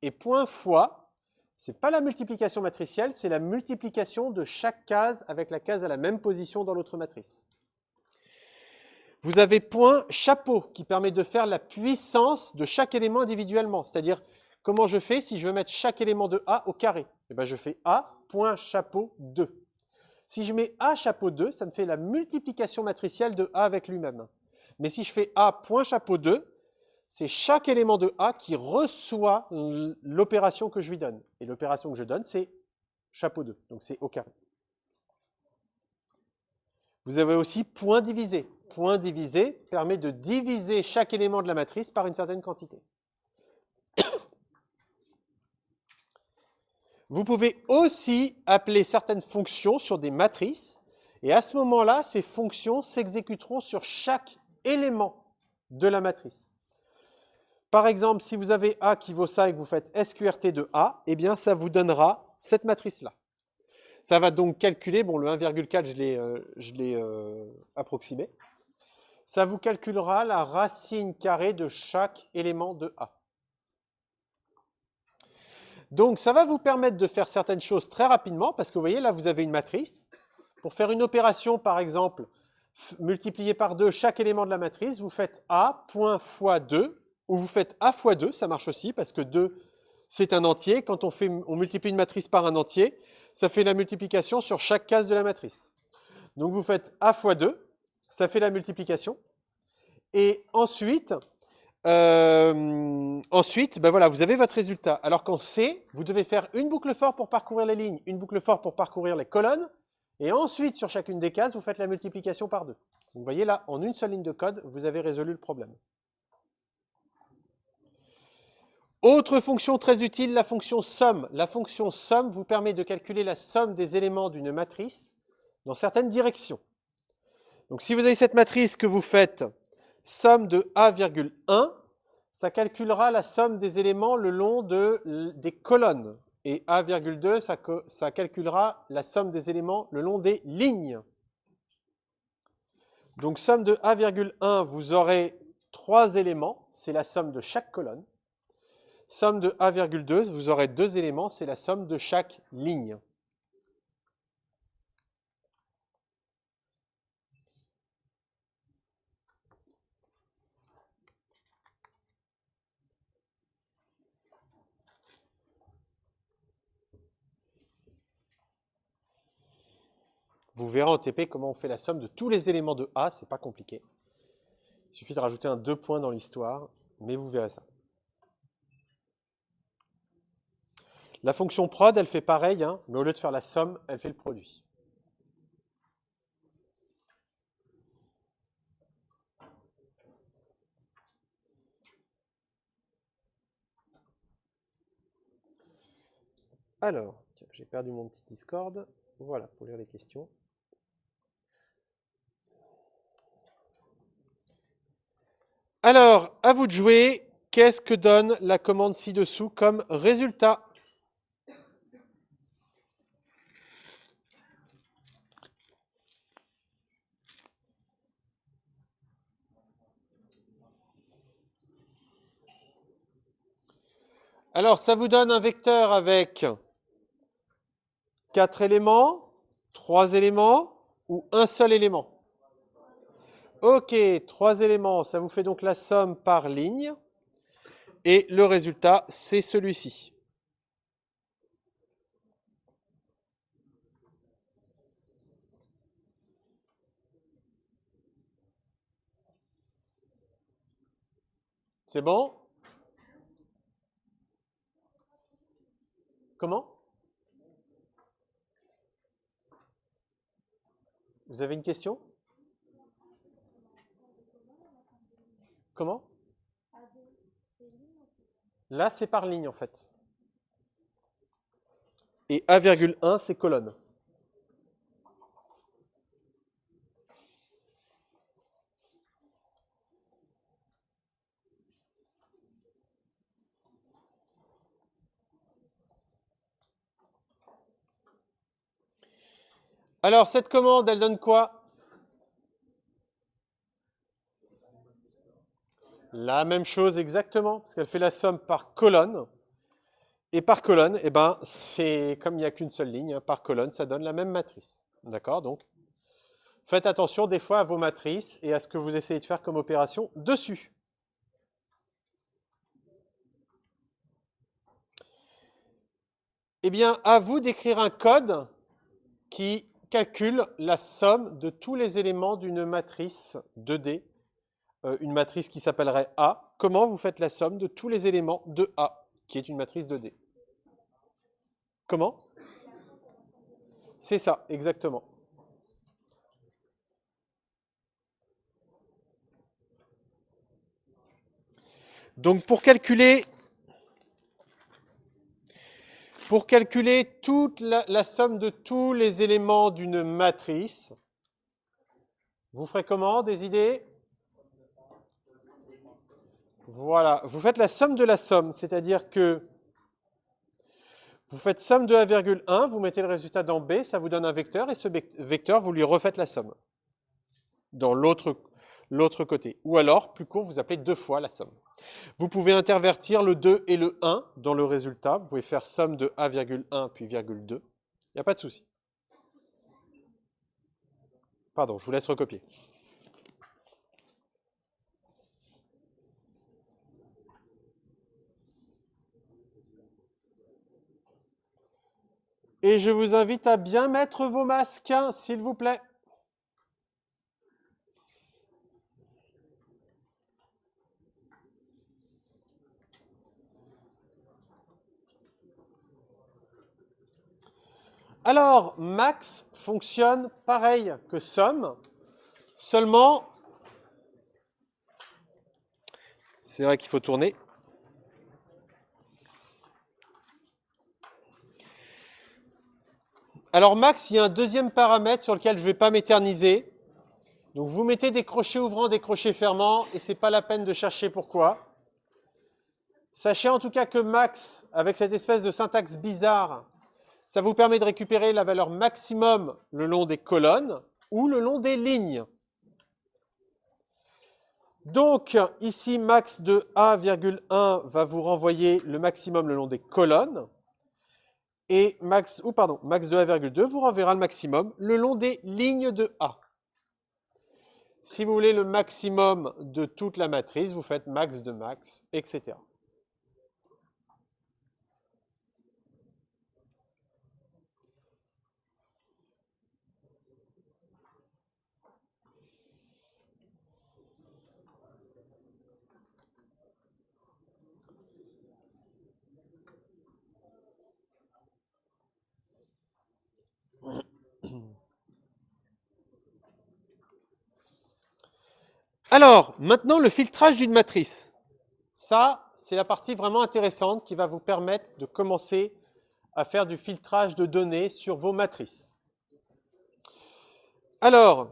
Et point fois, ce n'est pas la multiplication matricielle, c'est la multiplication de chaque case avec la case à la même position dans l'autre matrice. Vous avez point chapeau qui permet de faire la puissance de chaque élément individuellement. C'est-à-dire, comment je fais si je veux mettre chaque élément de A au carré? Eh bien, je fais A point chapeau 2. Si je mets A chapeau 2, ça me fait la multiplication matricielle de A avec lui-même. Mais si je fais A point chapeau 2, c'est chaque élément de A qui reçoit l'opération que je lui donne. Et l'opération que je donne, c'est chapeau 2, donc c'est au carré. Vous avez aussi point divisé. Point divisé permet de diviser chaque élément de la matrice par une certaine quantité. Vous pouvez aussi appeler certaines fonctions sur des matrices, et à ce moment-là, ces fonctions s'exécuteront sur chaque élément de la matrice. Par exemple, si vous avez A qui vaut ça et que vous faites SQRT de A, eh bien, ça vous donnera cette matrice-là. Ça va donc calculer, bon, le 1,4, je l'ai approximé. Ça vous calculera la racine carrée de chaque élément de A. Donc, ça va vous permettre de faire certaines choses très rapidement, parce que vous voyez, là, vous avez une matrice. Pour faire une opération, par exemple, multiplier par 2 chaque élément de la matrice, vous faites A point fois 2, ou vous faites A fois 2, ça marche aussi, parce que 2, c'est un entier. Quand on multiplie une matrice par un entier, ça fait la multiplication sur chaque case de la matrice. Donc, vous faites A fois 2, ça fait la multiplication. Et ensuite, ben voilà, vous avez votre résultat. Alors qu'en C, vous devez faire une boucle for pour parcourir les lignes, une boucle for pour parcourir les colonnes, et ensuite, sur chacune des cases, vous faites la multiplication par 2. Vous voyez là, en une seule ligne de code, vous avez résolu le problème. Autre fonction très utile, la fonction somme. La fonction somme vous permet de calculer la somme des éléments d'une matrice dans certaines directions. Donc si vous avez cette matrice que vous faites somme de A,1, ça calculera la somme des éléments le long des colonnes. Et A,2, ça calculera la somme des éléments le long des lignes. Donc somme de A,1, vous aurez 3 éléments, c'est la somme de chaque colonne. Somme de A,2, vous aurez 2 éléments, c'est la somme de chaque ligne. Vous verrez en TP comment on fait la somme de tous les éléments de A, c'est pas compliqué. Il suffit de rajouter un 2 points dans l'histoire, mais vous verrez ça. La fonction prod, elle fait pareil, hein, mais au lieu de faire la somme, elle fait le produit. Alors, j'ai perdu mon petit Discord. Voilà, pour lire les questions. Alors, à vous de jouer. Qu'est-ce que donne la commande ci-dessous comme résultat? Alors, ça vous donne un vecteur avec 4 éléments, 3 éléments ou un seul élément? Ok, 3 éléments, ça vous fait donc la somme par ligne. Et le résultat, c'est celui-ci. C'est bon? Comment? Vous avez une question? Comment? Là, c'est par ligne, en fait. Et A,1, c'est colonne. Alors, cette commande, elle donne quoi? La même chose exactement, parce qu'elle fait la somme par colonne. Et par colonne, eh ben, c'est comme il n'y a qu'une seule ligne, hein, par colonne, ça donne la même matrice. D'accord? Donc, faites attention des fois à vos matrices et à ce que vous essayez de faire comme opération dessus. Eh bien, à vous d'écrire un code qui calcule la somme de tous les éléments d'une matrice 2D, une matrice qui s'appellerait A. Comment vous faites la somme de tous les éléments de A, qui est une matrice 2D? Comment? C'est ça, exactement. Donc pour calculer toute la somme de tous les éléments d'une matrice, vous ferez comment? Des idées? Voilà, vous faites la somme de la somme, c'est-à-dire que vous faites somme de A,1, vous mettez le résultat dans B, ça vous donne un vecteur, et ce vecteur, vous lui refaites la somme dans l'autre côté. Ou alors, plus court, vous appelez 2 fois la somme. Vous pouvez intervertir le 2 et le 1 dans le résultat. Vous pouvez faire somme de A,1 puis virgule 2. Il n'y a pas de souci. Pardon, je vous laisse recopier. Et je vous invite à bien mettre vos masques, hein, s'il vous plaît. Alors, max fonctionne pareil que somme, seulement, c'est vrai qu'il faut tourner. Alors max, il y a un deuxième paramètre sur lequel je ne vais pas m'éterniser. Donc vous mettez des crochets ouvrants, des crochets fermants, et ce n'est pas la peine de chercher pourquoi. Sachez en tout cas que max, avec cette espèce de syntaxe bizarre, ça vous permet de récupérer la valeur maximum le long des colonnes ou le long des lignes. Donc, ici, max de A,1 va vous renvoyer le maximum le long des colonnes. Et max de A,2 vous renverra le maximum le long des lignes de A. Si vous voulez le maximum de toute la matrice, vous faites max de max, etc. Alors, maintenant, le filtrage d'une matrice. Ça, c'est la partie vraiment intéressante qui va vous permettre de commencer à faire du filtrage de données sur vos matrices. Alors,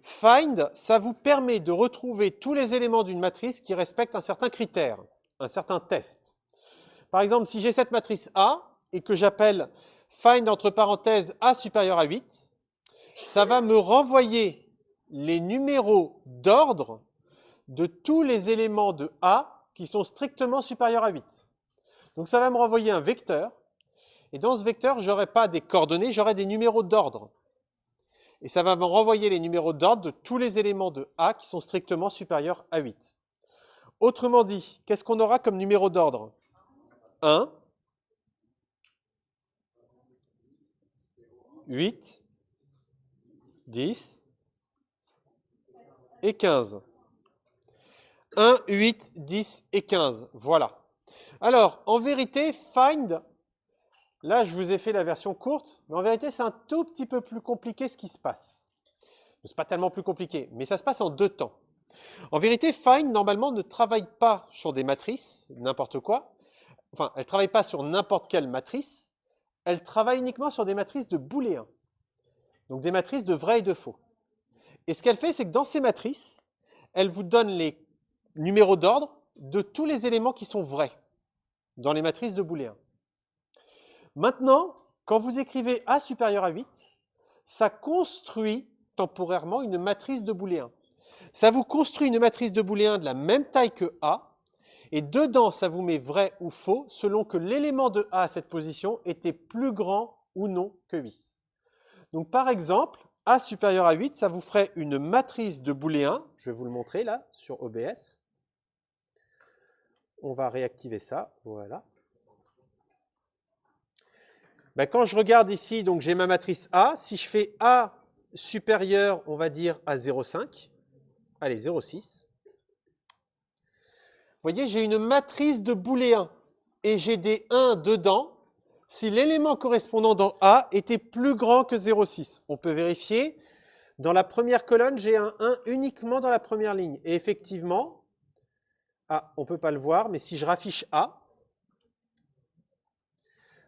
find, ça vous permet de retrouver tous les éléments d'une matrice qui respectent un certain critère, un certain test. Par exemple, si j'ai cette matrice A et que j'appelle find entre parenthèses A supérieur à 8, ça va me renvoyer les numéros d'ordre de tous les éléments de A qui sont strictement supérieurs à 8. Donc ça va me renvoyer un vecteur, et dans ce vecteur, je n'aurai pas des coordonnées, j'aurai des numéros d'ordre. Et ça va me renvoyer les numéros d'ordre de tous les éléments de A qui sont strictement supérieurs à 8. Autrement dit, qu'est-ce qu'on aura comme numéro d'ordre? 1, 8, 10 et 15. 1, 8, 10 et 15. Voilà. Alors, en vérité, find, là, je vous ai fait la version courte, mais en vérité, c'est un tout petit peu plus compliqué ce qui se passe. Ce n'est pas tellement plus compliqué, mais ça se passe en 2 temps. En vérité, find, normalement, ne travaille pas sur des matrices, n'importe quoi. Enfin, elle ne travaille pas sur n'importe quelle matrice. Elle travaille uniquement sur des matrices de booléens. Donc, des matrices de vrai et de faux. Et ce qu'elle fait, c'est que dans ces matrices, elle vous donne les numéros d'ordre de tous les éléments qui sont vrais dans les matrices de booléens. Maintenant, quand vous écrivez A supérieur à 8, ça construit temporairement une matrice de booléens. Ça vous construit une matrice de booléens de la même taille que A, et dedans, ça vous met vrai ou faux, selon que l'élément de A à cette position était plus grand ou non que 8. Donc par exemple, A supérieur à 8, ça vous ferait une matrice de booléens, je vais vous le montrer là, sur OBS. On va réactiver ça, voilà. Ben, quand je regarde ici, donc j'ai ma matrice A. Si je fais A supérieur, on va dire, à 0,5, allez, 0,6. Vous voyez, j'ai une matrice de booléens et j'ai des 1 dedans si l'élément correspondant dans A était plus grand que 0,6. On peut vérifier. Dans la première colonne, j'ai un 1 uniquement dans la première ligne. Et effectivement, on ne peut pas le voir, mais si je raffiche A,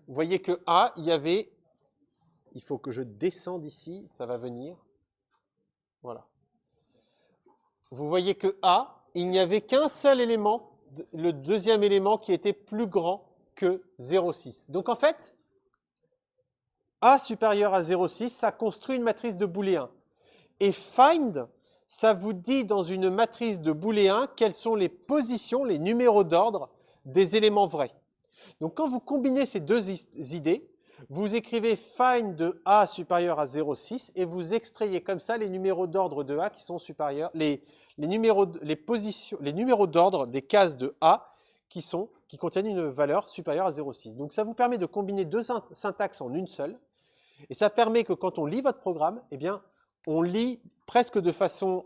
vous voyez que A, il faut que je descende ici, ça va venir. Voilà. Vous voyez que A, il n'y avait qu'un seul élément, le deuxième élément qui était plus grand que 0,6. Donc en fait, A supérieur à 0,6, ça construit une matrice de booléens. Et find, ça vous dit dans une matrice de booléens quelles sont les positions, les numéros d'ordre des éléments vrais. Donc quand vous combinez ces deux idées, vous écrivez find de A supérieur à 0,6 et vous extrayez comme ça les numéros d'ordre de A qui sont supérieurs, les numéros d'ordre des cases de A qui contiennent une valeur supérieure à 0,6. Donc ça vous permet de combiner deux syntaxes en une seule, et ça permet que quand on lit votre programme, eh bien, on lit presque de façon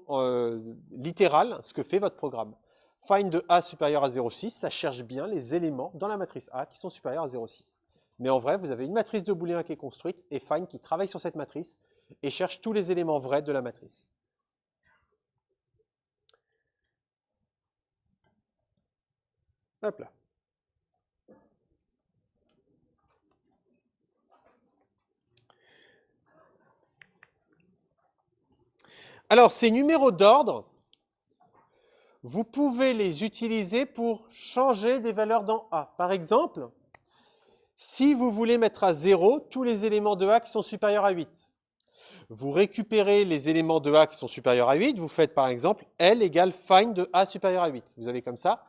littérale ce que fait votre programme. Find de A supérieur à 0,6, ça cherche bien les éléments dans la matrice A qui sont supérieurs à 0,6. Mais en vrai, vous avez une matrice de booléens qui est construite et find qui travaille sur cette matrice et cherche tous les éléments vrais de la matrice. Hop là. Alors, ces numéros d'ordre, vous pouvez les utiliser pour changer des valeurs dans A. Par exemple, si vous voulez mettre à 0 tous les éléments de A qui sont supérieurs à 8, Vous récupérez les éléments de A qui sont supérieurs à 8, vous faites par exemple L égale find de A supérieur à 8. Vous avez comme ça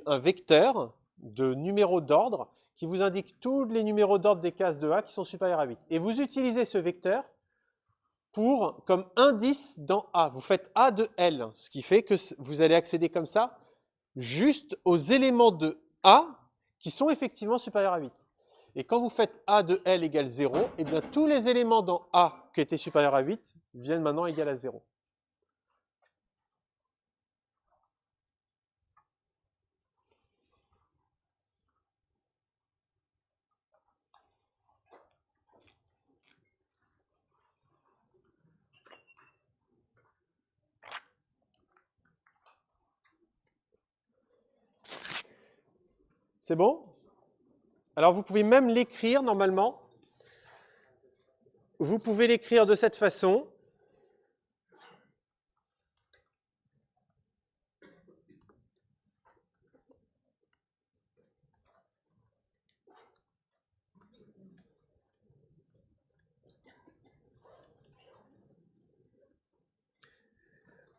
un vecteur de numéros d'ordre qui vous indique tous les numéros d'ordre des cases de A qui sont supérieurs à 8. Et vous utilisez ce vecteur comme indice dans A. Vous faites A de L, ce qui fait que vous allez accéder comme ça juste aux éléments de A qui sont effectivement supérieurs à 8. Et quand vous faites A de L égale 0, eh bien tous les éléments dans A qui étaient supérieurs à 8 viennent maintenant égal à 0. C'est bon? Alors vous pouvez même l'écrire normalement. Vous pouvez l'écrire de cette façon.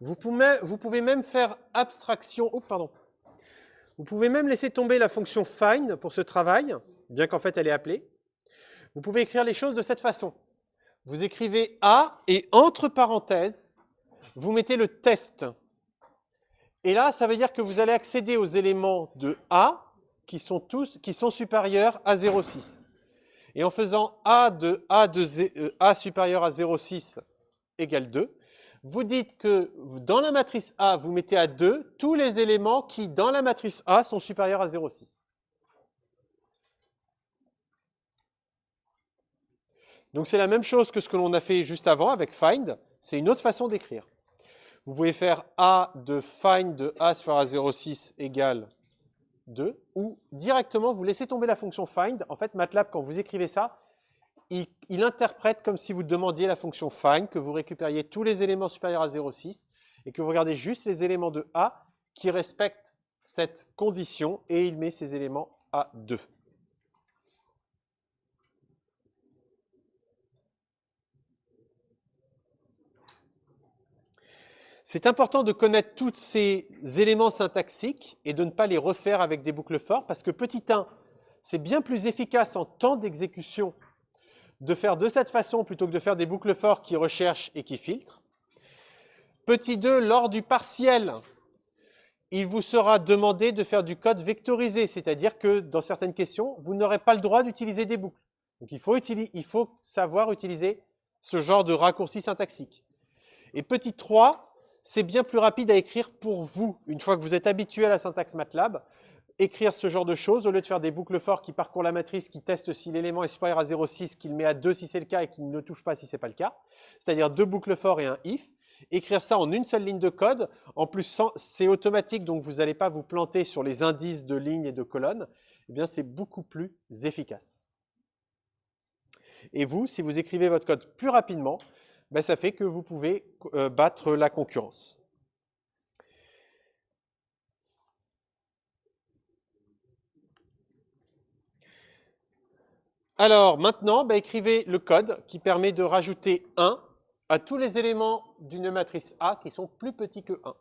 Vous pouvez même faire abstraction. Oh, pardon. Vous pouvez même laisser tomber la fonction find pour ce travail, bien qu'en fait elle est appelée. Vous pouvez écrire les choses de cette façon. Vous écrivez A et entre parenthèses, vous mettez le test. Et là, ça veut dire que vous allez accéder aux éléments de A qui sont supérieurs à 0,6. Et en faisant A supérieur à 0,6 égale 2, vous dites que dans la matrice A, vous mettez à 2 tous les éléments qui, dans la matrice A, sont supérieurs à 0,6. Donc c'est la même chose que ce que l'on a fait juste avant avec find, c'est une autre façon d'écrire. Vous pouvez faire A de find de A supérieur à 0,6 égale 2, ou directement vous laissez tomber la fonction find. En fait, MATLAB, quand vous écrivez ça, il interprète comme si vous demandiez la fonction find, que vous récupériez tous les éléments supérieurs à 0,6 et que vous regardez juste les éléments de A qui respectent cette condition et il met ces éléments à 2. C'est important de connaître tous ces éléments syntaxiques et de ne pas les refaire avec des boucles for parce que petit 1, c'est bien plus efficace en temps d'exécution de faire de cette façon plutôt que de faire des boucles for qui recherchent et qui filtrent. Petit 2, lors du partiel, il vous sera demandé de faire du code vectorisé, c'est-à-dire que dans certaines questions, vous n'aurez pas le droit d'utiliser des boucles. Donc il faut savoir utiliser ce genre de raccourci syntaxique. Et petit 3, c'est bien plus rapide à écrire pour vous. Une fois que vous êtes habitué à la syntaxe MATLAB, écrire ce genre de choses, au lieu de faire des boucles for qui parcourent la matrice, qui testent si l'élément est supérieur à 0,6, qu'il met à 2 si c'est le cas et qu'il ne touche pas si ce n'est pas le cas, c'est-à-dire 2 boucles for et un if, écrire ça en une seule ligne de code, en plus c'est automatique, donc vous n'allez pas vous planter sur les indices de lignes et de colonnes, eh bien c'est beaucoup plus efficace. Et vous, si vous écrivez votre code plus rapidement, ben ça fait que vous pouvez battre la concurrence. Alors maintenant, ben écrivez le code qui permet de rajouter 1 à tous les éléments d'une matrice A qui sont plus petits que 1.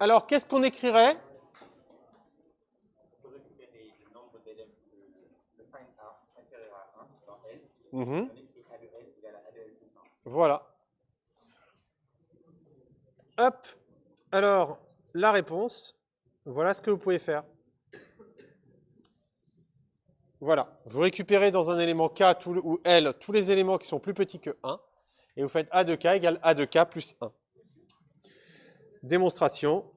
Alors, qu'est-ce qu'on écrirait? le sin A inférieur à 1 dans L, Mhm. on écrit A de L égale à A de L plus 1. Voilà. Hop. Alors, la réponse, voilà ce que vous pouvez faire. Voilà. Vous récupérez dans un élément K ou L tous les éléments qui sont plus petits que 1, et vous faites A de K égale A de K plus 1. Démonstration.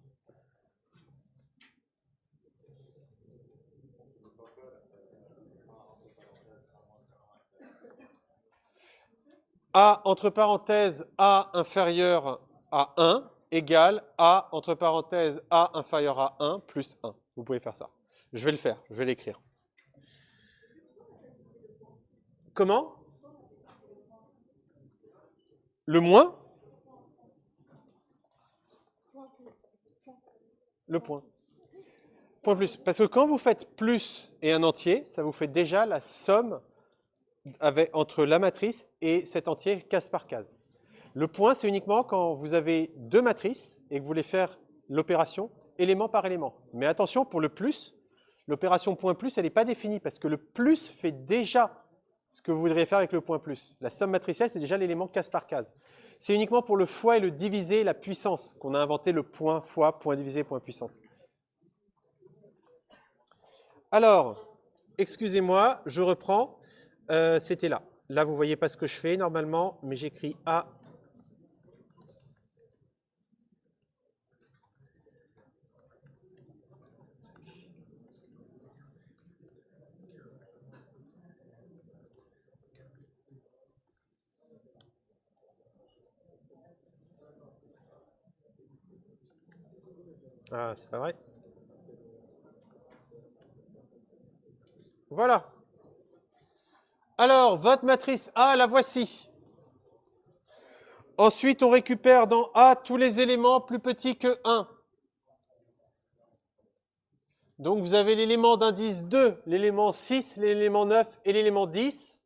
A entre parenthèses A inférieur à 1 égale A entre parenthèses A inférieur à 1 plus 1. Vous pouvez faire ça. Je vais le faire, je vais l'écrire. Comment? Le moins? Le point. Point plus. Parce que quand vous faites plus et un entier, ça vous fait déjà la somme entre la matrice et cet entier case par case. Le point, c'est uniquement quand vous avez deux matrices et que vous voulez faire l'opération élément par élément. Mais attention, pour le plus, l'opération point plus, elle n'est pas définie parce que le plus fait déjà ce que vous voudriez faire avec le point plus. La somme matricielle, c'est déjà l'élément case par case. C'est uniquement pour le fois et le divisé, la puissance, qu'on a inventé le point fois, point divisé, point puissance. Alors, excusez-moi, je reprends. C'était là. Là, vous ne voyez pas ce que je fais normalement, mais j'écris A. Ah, c'est pas vrai. Voilà. Alors, votre matrice A, la voici. Ensuite, on récupère dans A tous les éléments plus petits que 1. Donc, vous avez l'élément d'indice 2, l'élément 6, l'élément 9 et l'élément 10.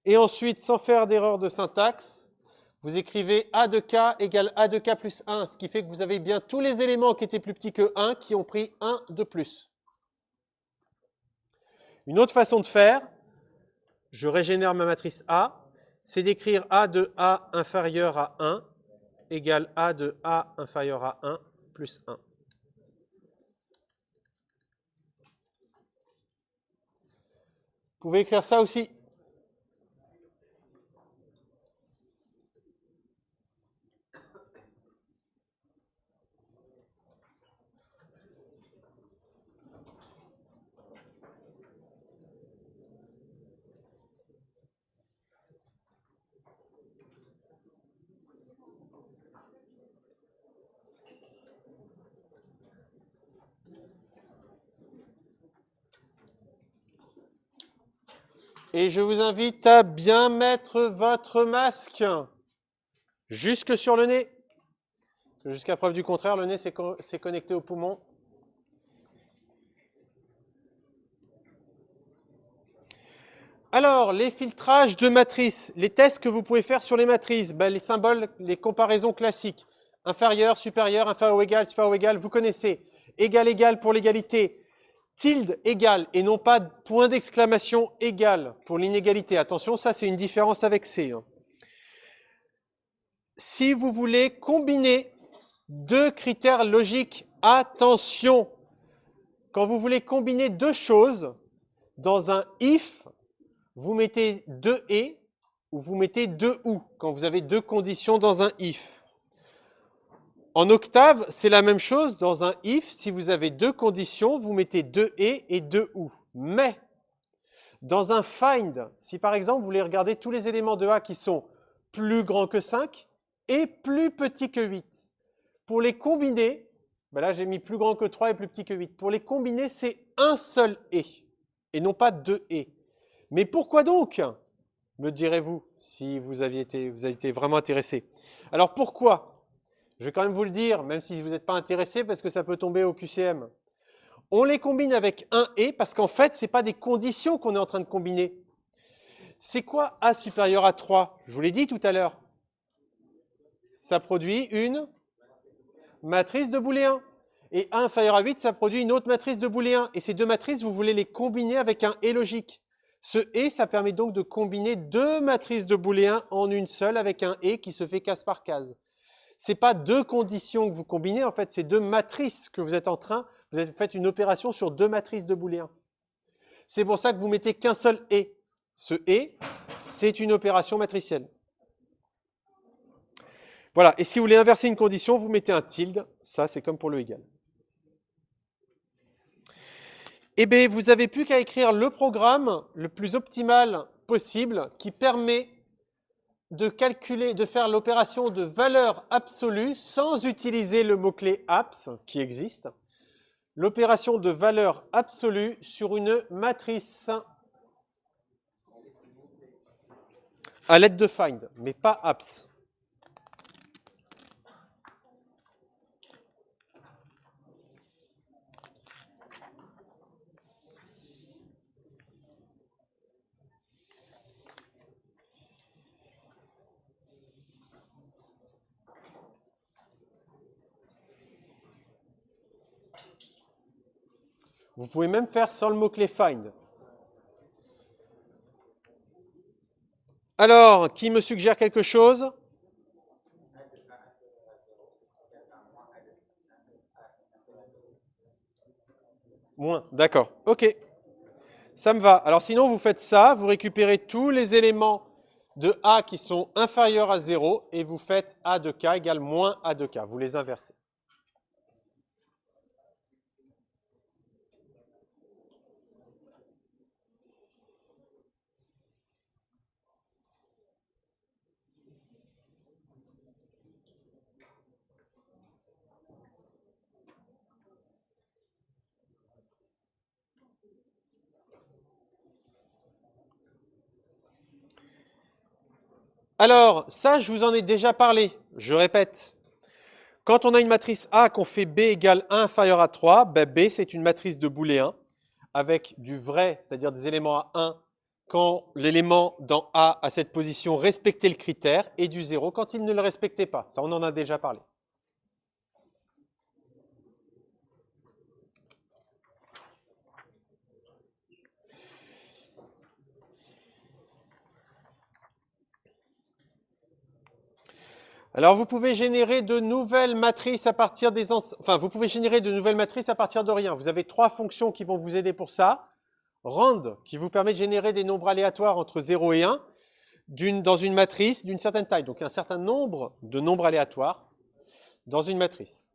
Et ensuite, sans faire d'erreur de syntaxe, vous écrivez A de K égale A de K plus 1, ce qui fait que vous avez bien tous les éléments qui étaient plus petits que 1 qui ont pris 1 de plus. Une autre façon de faire, je régénère ma matrice A, c'est d'écrire A de A inférieur à 1 égale A de A inférieur à 1 plus 1. Vous pouvez écrire ça aussi. Et je vous invite à bien mettre votre masque jusque sur le nez. Jusqu'à preuve du contraire, le nez c'est connecté au poumon. Alors, les filtrages de matrices, les tests que vous pouvez faire sur les matrices, les symboles, les comparaisons classiques. Inférieur, supérieur, inférieur ou égal, supérieur ou égal, vous connaissez. Égal, égal pour l'égalité. Tilde égal et non pas point d'exclamation égal pour l'inégalité. Attention, ça c'est une différence avec C. Si vous voulez combiner deux critères logiques, attention, quand vous voulez combiner deux choses, dans un if, vous mettez deux et ou vous mettez deux ou, quand vous avez deux conditions dans un if. En octave, c'est la même chose. Dans un if, si vous avez deux conditions, vous mettez deux et deux ou. Mais, dans un find, si par exemple, vous voulez regarder tous les éléments de A qui sont plus grands que 5 et plus petits que 8, pour les combiner, là j'ai mis plus grand que 3 et plus petit que 8. Pour les combiner, c'est un seul et non pas deux et. Mais pourquoi donc, me direz-vous, si vous avez été vraiment intéressé. Alors pourquoi? Je vais quand même vous le dire, même si vous n'êtes pas intéressé, parce que ça peut tomber au QCM. On les combine avec un et, parce qu'en fait, ce n'est pas des conditions qu'on est en train de combiner. C'est quoi A supérieur à 3? Je vous l'ai dit tout à l'heure. Ça produit une matrice de booléen. Et A inférieur à 8, ça produit une autre matrice de booléen. Et ces deux matrices, vous voulez les combiner avec un et logique. Ce et, ça permet donc de combiner deux matrices de booléen en une seule avec un et qui se fait case par case. Ce n'est pas deux conditions que vous combinez, en fait, c'est deux matrices que vous êtes en train, vous faites une opération sur deux matrices de booléen. C'est pour ça que vous mettez qu'un seul et. Ce et, c'est une opération matricielle. Voilà, et si vous voulez inverser une condition, vous mettez un tilde, ça c'est comme pour le égal. Eh bien, vous n'avez plus qu'à écrire le programme le plus optimal possible qui permet de calculer, de faire l'opération de valeur absolue sans utiliser le mot-clé abs qui existe. L'opération de valeur absolue sur une matrice à l'aide de find, mais pas abs. Vous pouvez même faire sans le mot-clé find. Alors, qui me suggère quelque chose? Moins, d'accord. Ok, ça me va. Alors sinon, vous faites ça, vous récupérez tous les éléments de A qui sont inférieurs à 0 et vous faites A de K égale moins A de K. Vous les inversez. Alors, ça, je vous en ai déjà parlé. Je répète. Quand on a une matrice A qu'on fait B égale 1 inférieur à 3, ben B, c'est une matrice de booléen avec du vrai, c'est-à-dire des éléments à 1 quand l'élément dans A à cette position respectait le critère et du 0 quand il ne le respectait pas. Ça, on en a déjà parlé. Alors, vous pouvez générer de nouvelles matrices à partir des... Enfin, vous pouvez générer de nouvelles matrices à partir de rien. Vous avez trois fonctions qui vont vous aider pour ça. Rand, qui vous permet de générer des nombres aléatoires entre 0 et 1 dans une matrice d'une certaine taille. Donc, un certain nombre de nombres aléatoires dans une matrice.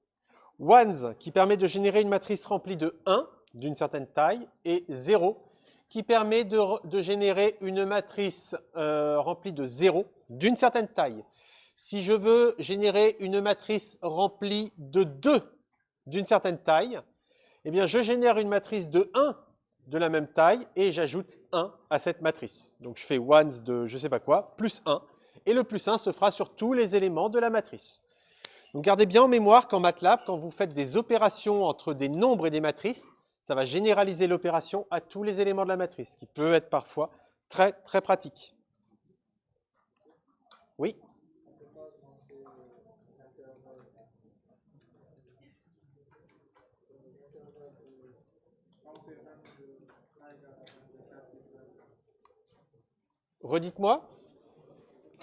Ones, qui permet de générer une matrice remplie de 1 d'une certaine taille. Et 0, qui permet de générer une matrice remplie de 0 d'une certaine taille. Si je veux générer une matrice remplie de 2 d'une certaine taille, eh bien, je génère une matrice de 1 de la même taille et j'ajoute 1 à cette matrice. Donc, je fais ones de je ne sais pas quoi, plus 1. Et le plus 1 se fera sur tous les éléments de la matrice. Donc, gardez bien en mémoire qu'en MATLAB, quand vous faites des opérations entre des nombres et des matrices, ça va généraliser l'opération à tous les éléments de la matrice, ce qui peut être parfois très, très pratique. Oui? Redites-moi.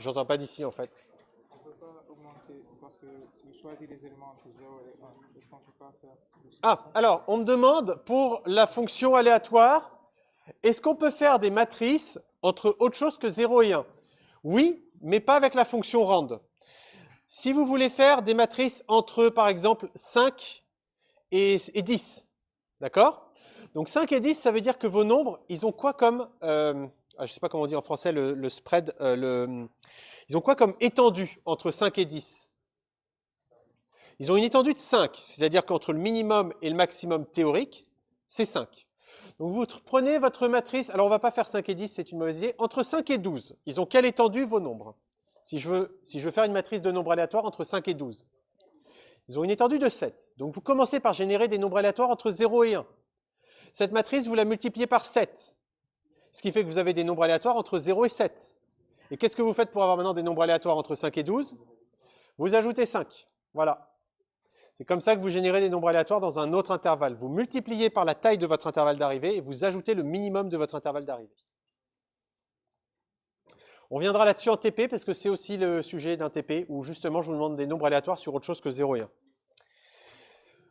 J'entends pas d'ici en fait. On ne peut pas augmenter parce que tu choisis les éléments entre 0 et 1. Est-ce qu'on ne peut pas faire Ah, alors, on me demande pour la fonction aléatoire, est-ce qu'on peut faire des matrices entre autre chose que 0 et 1? Oui, mais pas avec la fonction rand. Si vous voulez faire des matrices entre, par exemple, 5 et 10, d'accord? Donc 5 et 10, ça veut dire que vos nombres, ils ont quoi comme, je ne sais pas comment on dit en français le spread, ils ont quoi comme étendue entre 5 et 10? Ils ont une étendue de 5, c'est-à-dire qu'entre le minimum et le maximum théorique, c'est 5. Donc vous prenez votre matrice, alors on ne va pas faire 5 et 10, c'est une mauvaise idée, entre 5 et 12, ils ont quelle étendue vos nombres? Si je veux faire une matrice de nombres aléatoires entre 5 et 12, ils ont une étendue de 7. Donc vous commencez par générer des nombres aléatoires entre 0 et 1. Cette matrice, vous la multipliez par 7, ce qui fait que vous avez des nombres aléatoires entre 0 et 7. Et qu'est-ce que vous faites pour avoir maintenant des nombres aléatoires entre 5 et 12? Vous ajoutez 5. Voilà. C'est comme ça que vous générez des nombres aléatoires dans un autre intervalle. Vous multipliez par la taille de votre intervalle d'arrivée et vous ajoutez le minimum de votre intervalle d'arrivée. On reviendra là-dessus en TP parce que c'est aussi le sujet d'un TP où justement je vous demande des nombres aléatoires sur autre chose que 0 et 1.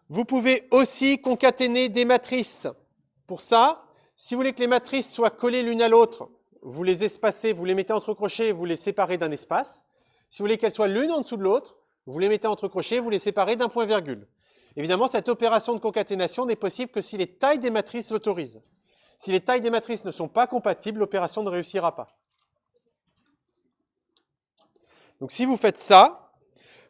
Vous pouvez aussi concaténer des matrices. Pour ça, si vous voulez que les matrices soient collées l'une à l'autre, vous les espacez, vous les mettez entre crochets et vous les séparez d'un espace. Si vous voulez qu'elles soient l'une en dessous de l'autre, vous les mettez entre crochets et vous les séparez d'un point-virgule. Évidemment, cette opération de concaténation n'est possible que si les tailles des matrices l'autorisent. Si les tailles des matrices ne sont pas compatibles, l'opération ne réussira pas. Donc si vous faites ça,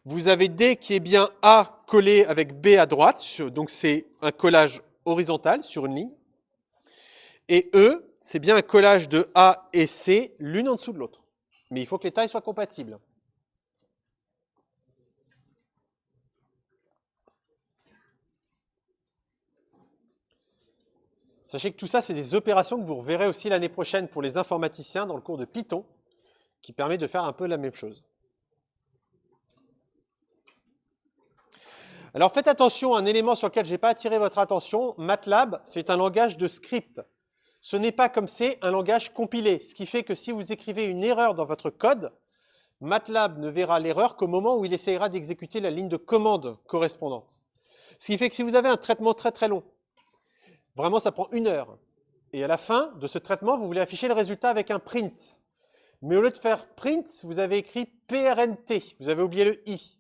vous avez D qui est bien A collé avec B à droite, donc c'est un collage horizontal sur une ligne. Et E, c'est bien un collage de A et C l'une en dessous de l'autre. Mais il faut que les tailles soient compatibles. Sachez que tout ça, c'est des opérations que vous reverrez aussi l'année prochaine pour les informaticiens dans le cours de Python, qui permet de faire un peu la même chose. Alors faites attention à un élément sur lequel je n'ai pas attiré votre attention. MATLAB, c'est un langage de script. Ce n'est pas comme c'est un langage compilé, ce qui fait que si vous écrivez une erreur dans votre code, MATLAB ne verra l'erreur qu'au moment où il essayera d'exécuter la ligne de commande correspondante. Ce qui fait que si vous avez un traitement très très long, vraiment ça prend 1 heure, et à la fin de ce traitement, vous voulez afficher le résultat avec un print. Mais au lieu de faire print, vous avez écrit PRNT, vous avez oublié le I.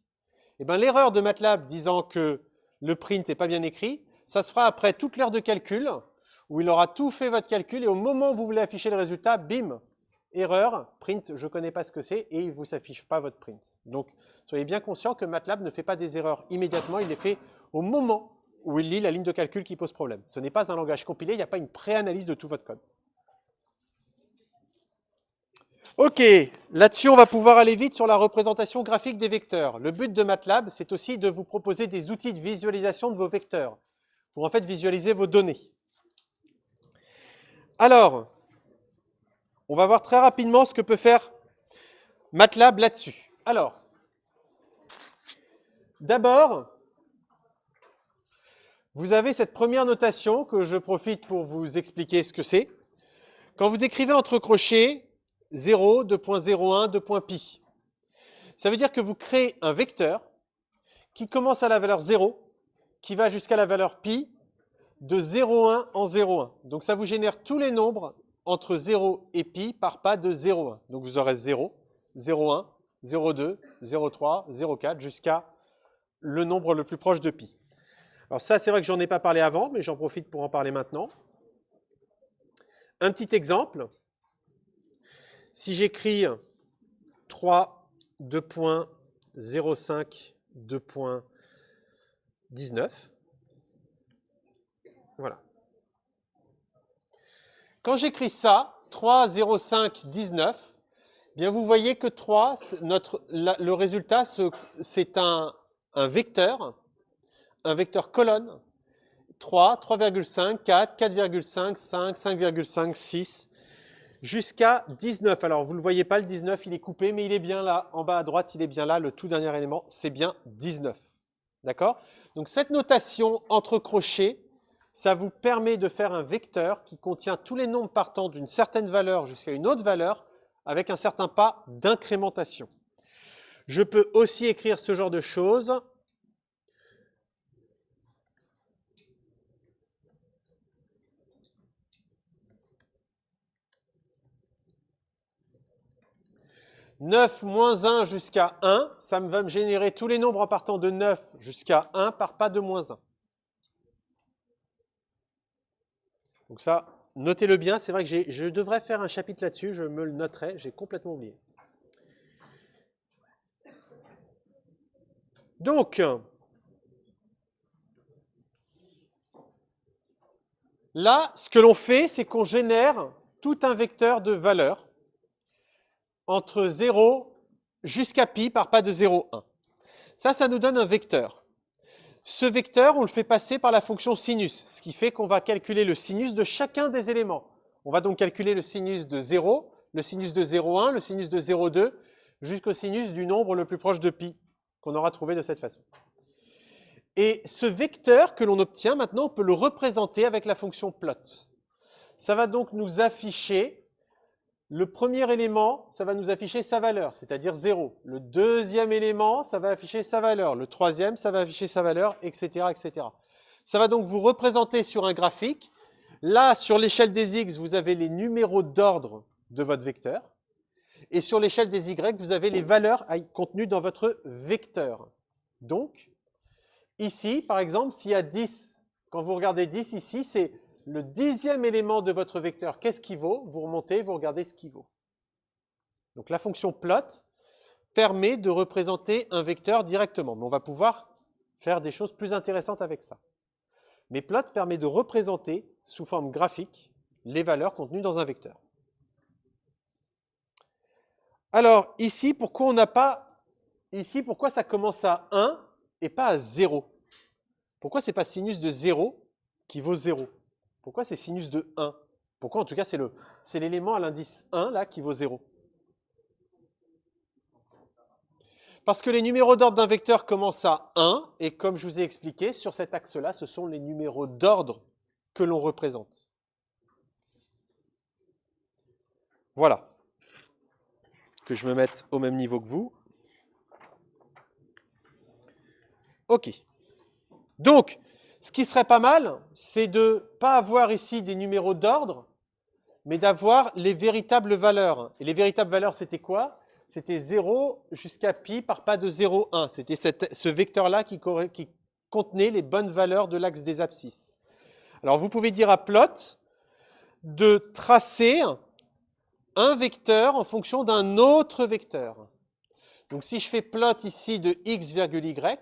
Et bien l'erreur de MATLAB disant que le print n'est pas bien écrit, ça se fera après toute l'heure de calcul, où il aura tout fait votre calcul, et au moment où vous voulez afficher le résultat, bim, erreur, print, je ne connais pas ce que c'est, et il ne vous affiche pas votre print. Donc, soyez bien conscient que MATLAB ne fait pas des erreurs immédiatement, il les fait au moment où il lit la ligne de calcul qui pose problème. Ce n'est pas un langage compilé, il n'y a pas une préanalyse de tout votre code. Ok, là-dessus, on va pouvoir aller vite sur la représentation graphique des vecteurs. Le but de MATLAB, c'est aussi de vous proposer des outils de visualisation de vos vecteurs, pour en fait visualiser vos données. Alors, on va voir très rapidement ce que peut faire MATLAB là-dessus. Alors, d'abord, vous avez cette première notation que je profite pour vous expliquer ce que c'est. Quand vous écrivez entre crochets 0, 2.01, 2.pi, ça veut dire que vous créez un vecteur qui commence à la valeur 0, qui va jusqu'à la valeur pi, de 0,1 en 0,1. Donc ça vous génère tous les nombres entre 0 et pi par pas de 0,1. Donc vous aurez 0, 0,1, 0,2, 0,3, 0,4 jusqu'à le nombre le plus proche de pi. Alors ça, c'est vrai que j'en ai pas parlé avant, mais j'en profite pour en parler maintenant. Un petit exemple. Si j'écris 3, 2.05, 2.19, voilà. Quand j'écris ça, 3, 0, 5, 19, bien vous voyez que 3, le résultat, c'est un vecteur colonne. 3, 3,5, 4, 4,5, 5, 5,5, 6, jusqu'à 19. Alors, vous ne le voyez pas, le 19, il est coupé, mais il est bien là. En bas à droite, il est bien là. Le tout dernier élément, c'est bien 19. D'accord? Donc, cette notation entre crochets, ça vous permet de faire un vecteur qui contient tous les nombres partant d'une certaine valeur jusqu'à une autre valeur avec un certain pas d'incrémentation. Je peux aussi écrire ce genre de choses. « 9 moins 1 jusqu'à 1, ça va me générer tous les nombres en partant de 9 jusqu'à 1 par pas de moins 1. Donc ça, notez-le bien, c'est vrai que je devrais faire un chapitre là-dessus, je me le noterai, j'ai complètement oublié. Donc, là, ce que l'on fait, c'est qu'on génère tout un vecteur de valeurs entre 0 jusqu'à pi par pas de 0,1. Ça nous donne un vecteur. Ce vecteur, on le fait passer par la fonction sinus, ce qui fait qu'on va calculer le sinus de chacun des éléments. On va donc calculer le sinus de 0, le sinus de 0,1, le sinus de 0,2, jusqu'au sinus du nombre le plus proche de pi, qu'on aura trouvé de cette façon. Et ce vecteur que l'on obtient, maintenant, on peut le représenter avec la fonction plot. Ça va donc nous afficher, le premier élément, ça va nous afficher sa valeur, c'est-à-dire 0. Le deuxième élément, ça va afficher sa valeur. Le troisième, ça va afficher sa valeur, etc., etc. Ça va donc vous représenter sur un graphique. Là, sur l'échelle des x, vous avez les numéros d'ordre de votre vecteur. Et sur l'échelle des y, vous avez les valeurs contenues dans votre vecteur. Donc, ici, par exemple, s'il y a 10, quand vous regardez 10 ici, c'est le 10e élément de votre vecteur. Qu'est-ce qu'il vaut? Vous remontez, vous regardez ce qu'il vaut. Donc la fonction plot permet de représenter un vecteur directement. Mais on va pouvoir faire des choses plus intéressantes avec ça. Mais plot permet de représenter sous forme graphique les valeurs contenues dans un vecteur. Alors ici, pourquoi on n'a pas... Ici, pourquoi ça commence à 1 et pas à 0? Pourquoi ce n'est pas sinus de 0 qui vaut 0? Pourquoi c'est sinus de 1? Pourquoi en tout cas c'est l'élément à l'indice 1 là qui vaut 0? Parce que les numéros d'ordre d'un vecteur commencent à 1 et comme je vous ai expliqué, sur cet axe-là, ce sont les numéros d'ordre que l'on représente. Voilà. Que je me mette au même niveau que vous. OK. Donc, ce qui serait pas mal, c'est de ne pas avoir ici des numéros d'ordre, mais d'avoir les véritables valeurs. Et les véritables valeurs, c'était quoi? C'était 0 jusqu'à pi par pas de 0, 1. C'était ce vecteur-là qui contenait les bonnes valeurs de l'axe des abscisses. Alors, vous pouvez dire à plot de tracer un vecteur en fonction d'un autre vecteur. Donc, si je fais plot ici de x, y,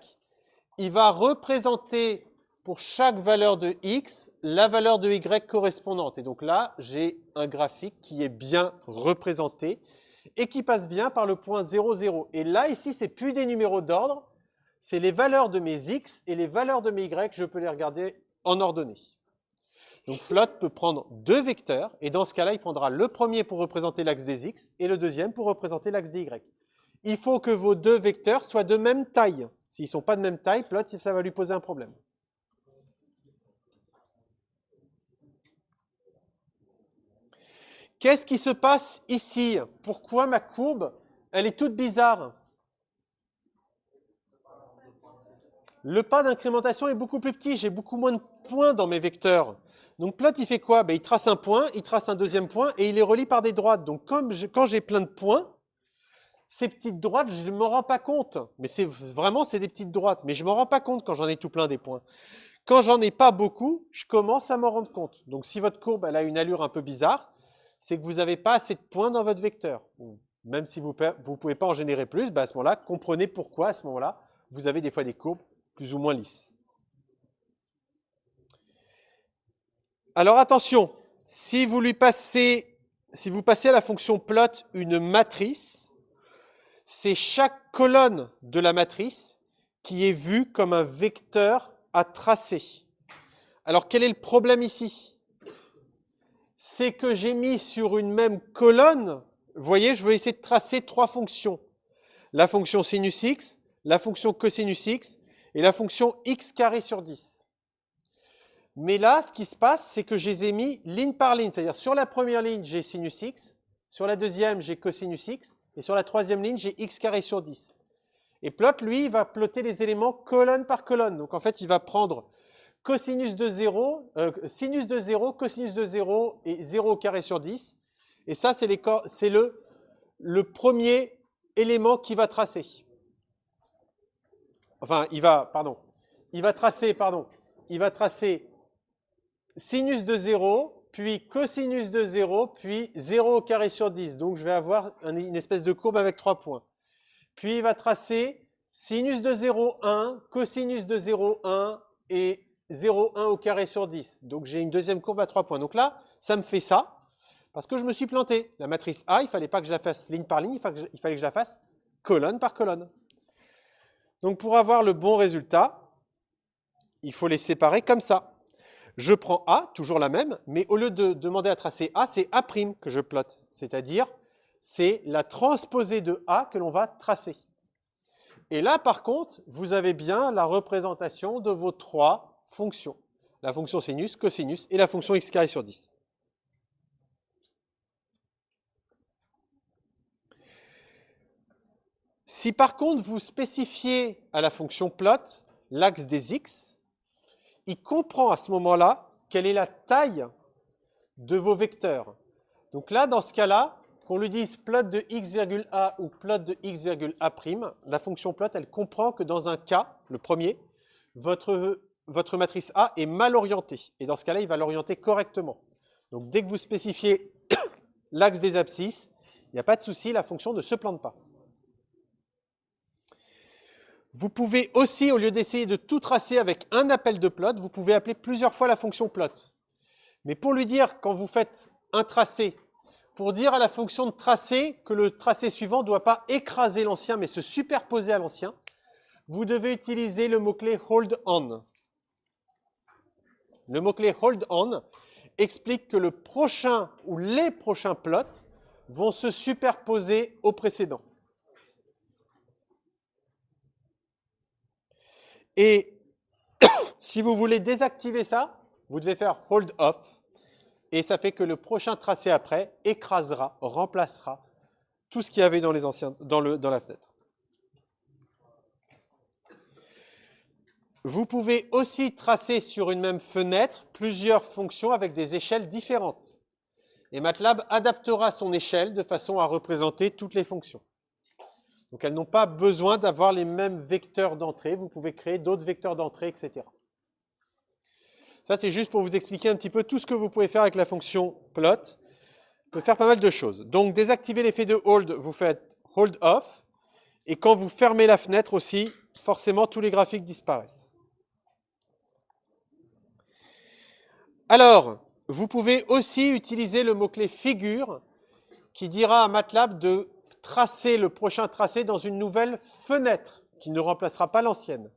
il va représenter pour chaque valeur de x, la valeur de y correspondante. Et donc là, j'ai un graphique qui est bien représenté et qui passe bien par le point 0, 0. Et là, ici, c'est plus des numéros d'ordre, c'est les valeurs de mes x et les valeurs de mes y, je peux les regarder en ordonnée. Donc plot peut prendre deux vecteurs, et dans ce cas-là, il prendra le premier pour représenter l'axe des x et le deuxième pour représenter l'axe des y. Il faut que vos deux vecteurs soient de même taille. S'ils ne sont pas de même taille, plot, ça va lui poser un problème. Qu'est-ce qui se passe ici? Pourquoi ma courbe, elle est toute bizarre? Le pas d'incrémentation est beaucoup plus petit, j'ai beaucoup moins de points dans mes vecteurs. Donc plot, il fait quoi? Il trace un point, il trace un deuxième point et il les relie par des droites. Donc quand j'ai plein de points, ces petites droites, je ne m'en rends pas compte. Mais c'est des petites droites. Mais je ne m'en rends pas compte quand j'en ai tout plein des points. Quand j'en ai pas beaucoup, je commence à m'en rendre compte. Donc si votre courbe elle a une allure un peu bizarre, c'est que vous n'avez pas assez de points dans votre vecteur. Même si vous ne pouvez pas en générer plus, à ce moment-là, comprenez pourquoi à ce moment-là, vous avez des fois des courbes plus ou moins lisses. Alors attention, si vous passez à la fonction plot une matrice, c'est chaque colonne de la matrice qui est vue comme un vecteur à tracer. Alors quel est le problème ici? C'est que j'ai mis sur une même colonne, vous voyez, je vais essayer de tracer trois fonctions. La fonction sinus x, la fonction cosinus x et la fonction x carré sur 10. Mais là, ce qui se passe, c'est que je les ai mis ligne par ligne. C'est-à-dire, sur la première ligne, j'ai sinus x, sur la deuxième, j'ai cosinus x, et sur la troisième ligne, j'ai x carré sur 10. Et plot, lui, il va plotter les éléments colonne par colonne. Donc, en fait, il va prendre sinus de 0, cosinus de 0 et 0 carré sur 10. Et ça, c'est le premier élément qu'il va tracer. Enfin, il va tracer sinus de 0, puis cosinus de 0, puis 0 au carré sur 10. Donc, je vais avoir une espèce de courbe avec 3 points. Puis, il va tracer sinus de 0, 1, cosinus de 0, 1 et 0, 1 au carré sur 10. Donc, j'ai une deuxième courbe à 3 points. Donc là, ça me fait ça, parce que je me suis planté. La matrice A, il ne fallait pas que je la fasse ligne par ligne, il fallait que je la fasse colonne par colonne. Donc, pour avoir le bon résultat, il faut les séparer comme ça. Je prends A, toujours la même, mais au lieu de demander à tracer A, c'est A' que je plotte. C'est-à-dire, c'est la transposée de A que l'on va tracer. Et là, par contre, vous avez bien la représentation de vos trois fonctions. La fonction sinus, cosinus et la fonction x carré sur 10. Si par contre vous spécifiez à la fonction plot l'axe des x, il comprend à ce moment-là quelle est la taille de vos vecteurs. Donc là, dans ce cas-là, qu'on lui dise plot de x,a ou plot de x,a', la fonction plot, elle comprend que dans un cas, le premier, votre matrice A est mal orientée. Et dans ce cas-là, il va l'orienter correctement. Donc dès que vous spécifiez l'axe des abscisses, il n'y a pas de souci, la fonction ne se plante pas. Vous pouvez aussi, au lieu d'essayer de tout tracer avec un appel de plot, vous pouvez appeler plusieurs fois la fonction plot. Mais pour lui dire, quand vous faites un tracé, pour dire à la fonction de tracé que le tracé suivant ne doit pas écraser l'ancien, mais se superposer à l'ancien, vous devez utiliser le mot-clé hold on. Le mot-clé hold on explique que le prochain ou les prochains plots vont se superposer au précédent. Et si vous voulez désactiver ça, vous devez faire hold off. Et ça fait que le prochain tracé après écrasera, remplacera tout ce qu'il y avait dans les anciens, dans la fenêtre. Vous pouvez aussi tracer sur une même fenêtre plusieurs fonctions avec des échelles différentes. Et MATLAB adaptera son échelle de façon à représenter toutes les fonctions. Donc elles n'ont pas besoin d'avoir les mêmes vecteurs d'entrée. Vous pouvez créer d'autres vecteurs d'entrée, etc. Ça, c'est juste pour vous expliquer un petit peu tout ce que vous pouvez faire avec la fonction plot. Vous pouvez faire pas mal de choses. Donc, désactiver l'effet de hold, vous faites hold off. Et quand vous fermez la fenêtre aussi, forcément, tous les graphiques disparaissent. Alors, vous pouvez aussi utiliser le mot-clé figure qui dira à MATLAB de tracer le prochain tracé dans une nouvelle fenêtre qui ne remplacera pas l'ancienne.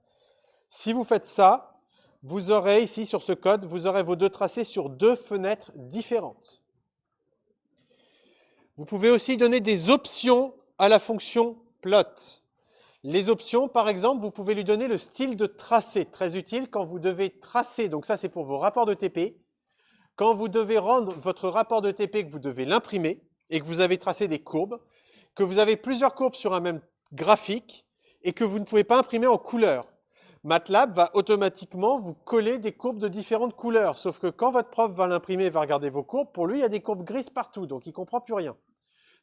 Si vous faites ça, vous aurez ici sur ce code, vous aurez vos deux tracés sur deux fenêtres différentes. Vous pouvez aussi donner des options à la fonction plot. Les options, par exemple, vous pouvez lui donner le style de tracé, très utile quand vous devez tracer, donc ça c'est pour vos rapports de TP, quand vous devez rendre votre rapport de TP, que vous devez l'imprimer, et que vous avez tracé des courbes, que vous avez plusieurs courbes sur un même graphique, et que vous ne pouvez pas imprimer en couleur. MATLAB va automatiquement vous coller des courbes de différentes couleurs, sauf que quand votre prof va l'imprimer et va regarder vos courbes, pour lui, il y a des courbes grises partout, donc il ne comprend plus rien.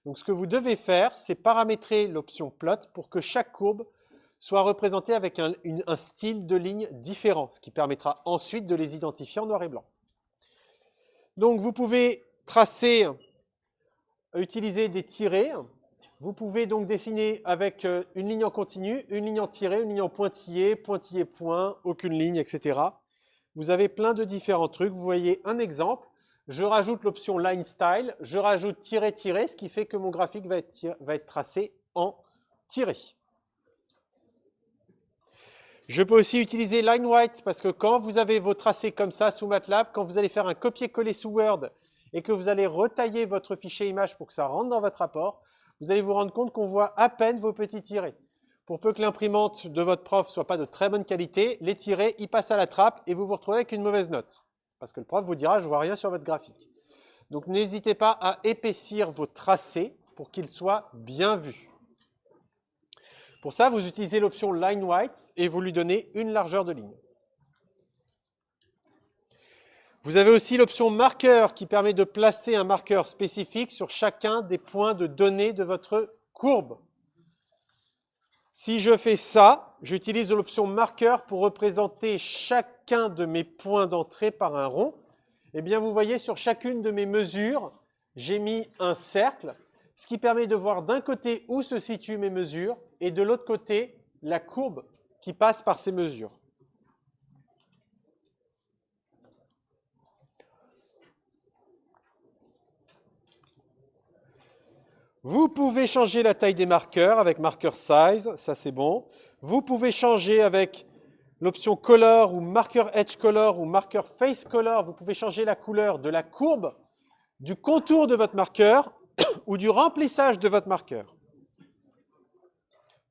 Donc ce que vous devez faire, c'est paramétrer l'option plot pour que chaque courbe soit représentée avec un style de ligne différent, ce qui permettra ensuite de les identifier en noir et blanc. Donc vous pouvez tracer, utiliser des tirets. Vous pouvez donc dessiner avec une ligne en continu, une ligne en tiré, une ligne en pointillé, pointillé point, aucune ligne, etc. Vous avez plein de différents trucs. Vous voyez un exemple. Je rajoute l'option line style, je rajoute tiret-tiret, ce qui fait que mon graphique va être tracé en tiré. Je peux aussi utiliser line white parce que quand vous avez vos tracés comme ça sous MATLAB, quand vous allez faire un copier-coller sous Word et que vous allez retailler votre fichier image pour que ça rentre dans votre rapport, vous allez vous rendre compte qu'on voit à peine vos petits tirets. Pour peu que l'imprimante de votre prof ne soit pas de très bonne qualité, les tirets, ils passent à la trappe et vous vous retrouvez avec une mauvaise note. Parce que le prof vous dira, je ne vois rien sur votre graphique. Donc n'hésitez pas à épaissir vos tracés pour qu'ils soient bien vus. Pour ça, vous utilisez l'option line white et vous lui donnez une largeur de ligne. Vous avez aussi l'option marqueur qui permet de placer un marqueur spécifique sur chacun des points de données de votre courbe. Si je fais ça, j'utilise l'option marqueur pour représenter chacun de mes points d'entrée par un rond. Eh bien, vous voyez, sur chacune de mes mesures, j'ai mis un cercle, ce qui permet de voir d'un côté où se situent mes mesures et de l'autre côté, la courbe qui passe par ces mesures. Vous pouvez changer la taille des marqueurs avec marker size, ça c'est bon. Vous pouvez changer avec l'option color ou marker edge color ou marker face color. Vous pouvez changer la couleur de la courbe, du contour de votre marqueur ou du remplissage de votre marqueur.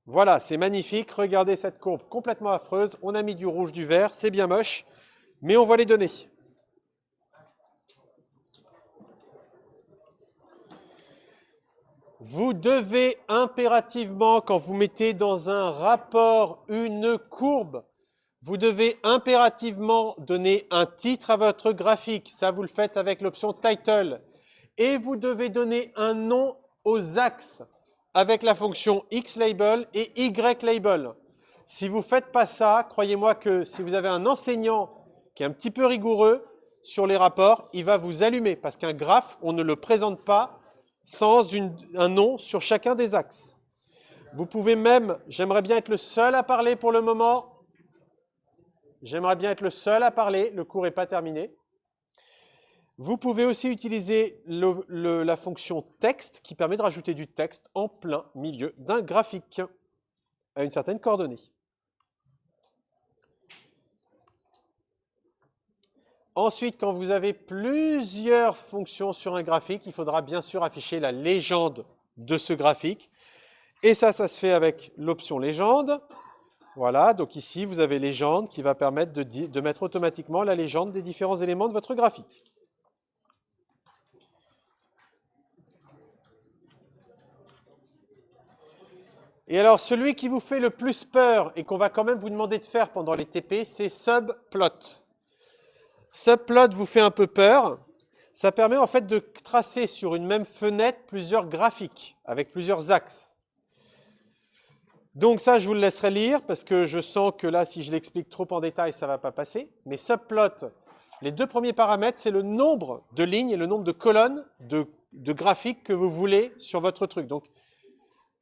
Voilà, c'est magnifique. Regardez cette courbe complètement affreuse. On a mis du rouge, du vert, c'est bien moche, mais on voit les données. Vous devez impérativement, quand vous mettez dans un rapport une courbe, vous devez impérativement donner un titre à votre graphique. Ça, vous le faites avec l'option Title. Et vous devez donner un nom aux axes avec la fonction XLabel et YLabel. Si vous ne faites pas ça, croyez-moi que si vous avez un enseignant qui est un petit peu rigoureux sur les rapports, il va vous allumer parce qu'un graphe, on ne le présente pas sans un nom sur chacun des axes. Vous pouvez même, j'aimerais bien être le seul à parler pour le moment. J'aimerais bien être le seul à parler, le cours n'est pas terminé. Vous pouvez aussi utiliser la fonction texte qui permet de rajouter du texte en plein milieu d'un graphique à une certaine coordonnée. Ensuite, quand vous avez plusieurs fonctions sur un graphique, il faudra bien sûr afficher la légende de ce graphique. Et ça se fait avec l'option légende. Voilà, donc ici, vous avez légende qui va permettre de mettre automatiquement la légende des différents éléments de votre graphique. Et alors, celui qui vous fait le plus peur et qu'on va quand même vous demander de faire pendant les TP, c'est Subplot. Subplot vous fait un peu peur. Ça permet en fait de tracer sur une même fenêtre plusieurs graphiques avec plusieurs axes. Donc ça, je vous le laisserai lire parce que je sens que là, si je l'explique trop en détail, ça ne va pas passer. Mais Subplot, les deux premiers paramètres, c'est le nombre de lignes et le nombre de colonnes de graphiques que vous voulez sur votre truc. Donc,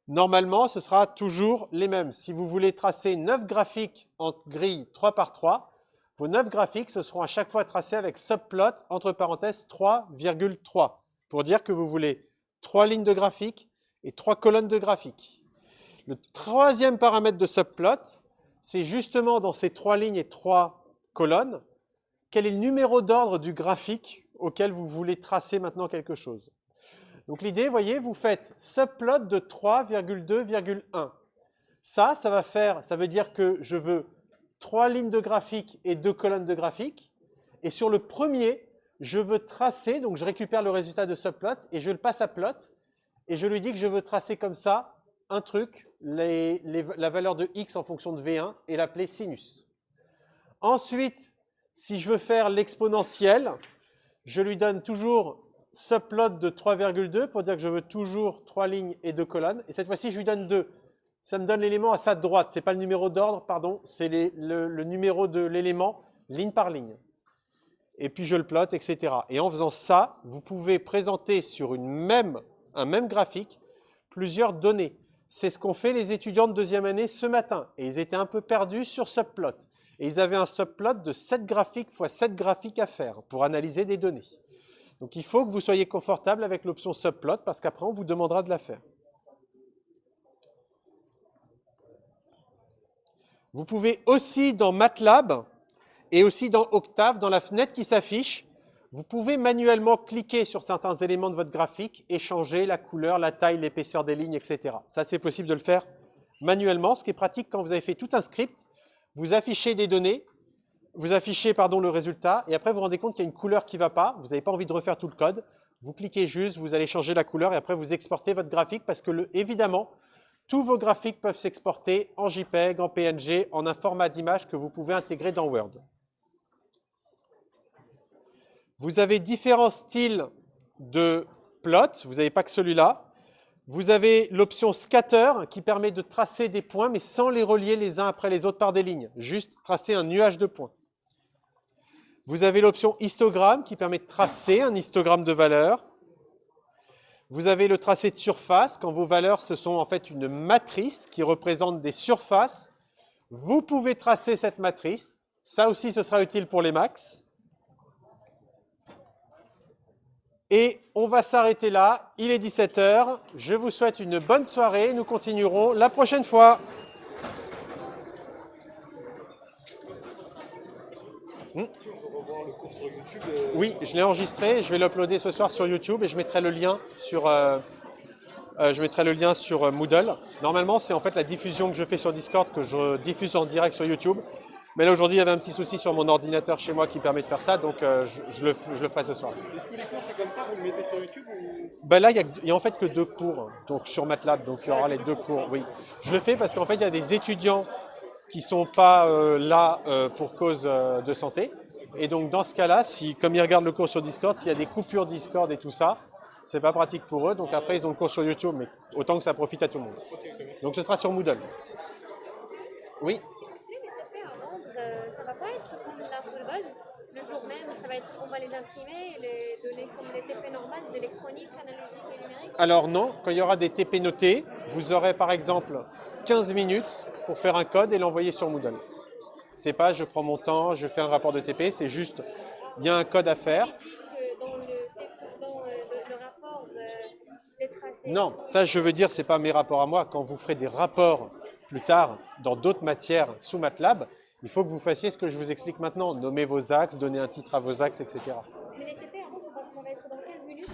normalement, ce sera toujours les mêmes. Si vous voulez tracer 9 graphiques en grille 3 par 3, vos 9 graphiques, ce seront à chaque fois tracés avec subplot, entre parenthèses, 3,3, pour dire que vous voulez 3 lignes de graphique et 3 colonnes de graphique. Le troisième paramètre de subplot, c'est justement dans ces 3 lignes et 3 colonnes, quel est le numéro d'ordre du graphique auquel vous voulez tracer maintenant quelque chose. Donc l'idée, vous voyez, vous faites subplot de 3,2,1. Ça veut dire que je veux 3 lignes de graphique et 2 colonnes de graphique. Et sur le premier, je veux tracer, donc je récupère le résultat de subplot et je le passe à plot. Et je lui dis que je veux tracer comme ça un truc, la valeur de x en fonction de V1 et l'appeler sinus. Ensuite, si je veux faire l'exponentielle, je lui donne toujours subplot de 3,2 pour dire que je veux toujours 3 lignes et 2 colonnes. Et cette fois-ci, je lui donne 2. Ça me donne l'élément à sa droite. Ce n'est pas le numéro d'ordre, pardon, c'est le numéro de l'élément ligne par ligne. Et puis je le plotte, etc. Et en faisant ça, vous pouvez présenter sur un même graphique plusieurs données. C'est ce qu'ont fait les étudiants de deuxième année ce matin. Et ils étaient un peu perdus sur subplot. Et ils avaient un subplot de 7 graphiques x 7 graphiques à faire pour analyser des données. Donc il faut que vous soyez confortable avec l'option subplot parce qu'après on vous demandera de la faire. Vous pouvez aussi dans MATLAB et aussi dans Octave, dans la fenêtre qui s'affiche, vous pouvez manuellement cliquer sur certains éléments de votre graphique et changer la couleur, la taille, l'épaisseur des lignes, etc. Ça, c'est possible de le faire manuellement, ce qui est pratique quand vous avez fait tout un script. Vous affichez des données, vous affichez le résultat, et après vous vous rendez compte qu'il y a une couleur qui ne va pas, vous n'avez pas envie de refaire tout le code, vous cliquez juste, vous allez changer la couleur, et après vous exportez votre graphique, parce que évidemment, tous vos graphiques peuvent s'exporter en JPEG, en PNG, en un format d'image que vous pouvez intégrer dans Word. Vous avez différents styles de plot, vous n'avez pas que celui-là. Vous avez l'option scatter qui permet de tracer des points, mais sans les relier les uns après les autres par des lignes, juste tracer un nuage de points. Vous avez l'option histogramme qui permet de tracer un histogramme de valeurs. Vous avez le tracé de surface, quand vos valeurs, ce sont en fait une matrice qui représente des surfaces. Vous pouvez tracer cette matrice. Ça aussi, ce sera utile pour les max. Et on va s'arrêter là. Il est 17 h. Je vous souhaite une bonne soirée. Nous continuerons la prochaine fois. On peut revoir le cours sur YouTube. Oui, je l'ai enregistré. Je vais l'uploader ce soir sur YouTube et je mettrai le lien sur Je mettrai le lien sur Moodle. Normalement, c'est en fait la diffusion que je fais sur Discord que je diffuse en direct sur YouTube. Mais là, aujourd'hui, il y avait un petit souci sur mon ordinateur chez moi qui permet de faire ça, donc je le ferai ce soir. Et tous les cours, c'est comme ça, vous le mettez sur YouTube ou... Ben là, il y a en fait que 2 cours donc sur MATLAB, donc il y aura les 2 cours. Oui, je le fais parce qu'en fait, il y a des étudiants qui sont pas là pour cause de santé. Et donc dans ce cas-là, si comme ils regardent le cours sur Discord, s'il y a des coupures Discord et tout ça, c'est pas pratique pour eux. Donc après, ils ont le cours sur YouTube, mais autant que ça profite à tout le monde. Donc ce sera sur Moodle. Oui. Les TP à vendre, ça va pas être comme la full base. Le jour même, ça va être, on va les imprimer et les donner comme les TP normales, d'électronique, analogique et numérique. Alors non, quand il y aura des TP notés, vous aurez par exemple 15 minutes pour faire un code et l'envoyer sur Moodle. C'est pas je prends mon temps, je fais un rapport de TP, c'est juste il y a un code à faire. Tu dis que dans le rapport des tracés. Non, ça je veux dire, c'est pas mes rapports à moi. Quand vous ferez des rapports plus tard dans d'autres matières sous MATLAB, il faut que vous fassiez ce que je vous explique maintenant. Nommer vos axes, donner un titre à vos axes, etc. Mais les TP avant, ça va être dans 15 minutes.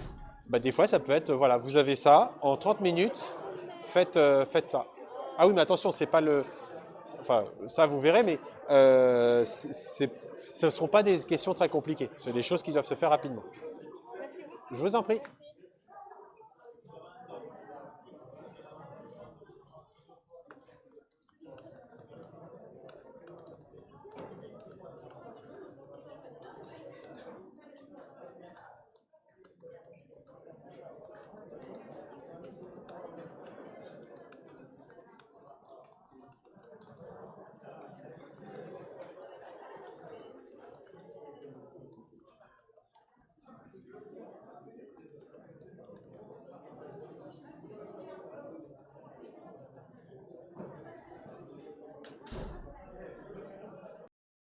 Bah, des fois, ça peut être, voilà, vous avez ça, en 30 minutes, faites ça. Ah oui, mais attention, c'est pas le... Enfin, ça vous verrez, mais ce ne sont pas des questions très compliquées. C'est des choses qui doivent se faire rapidement. Merci beaucoup. Je vous en prie.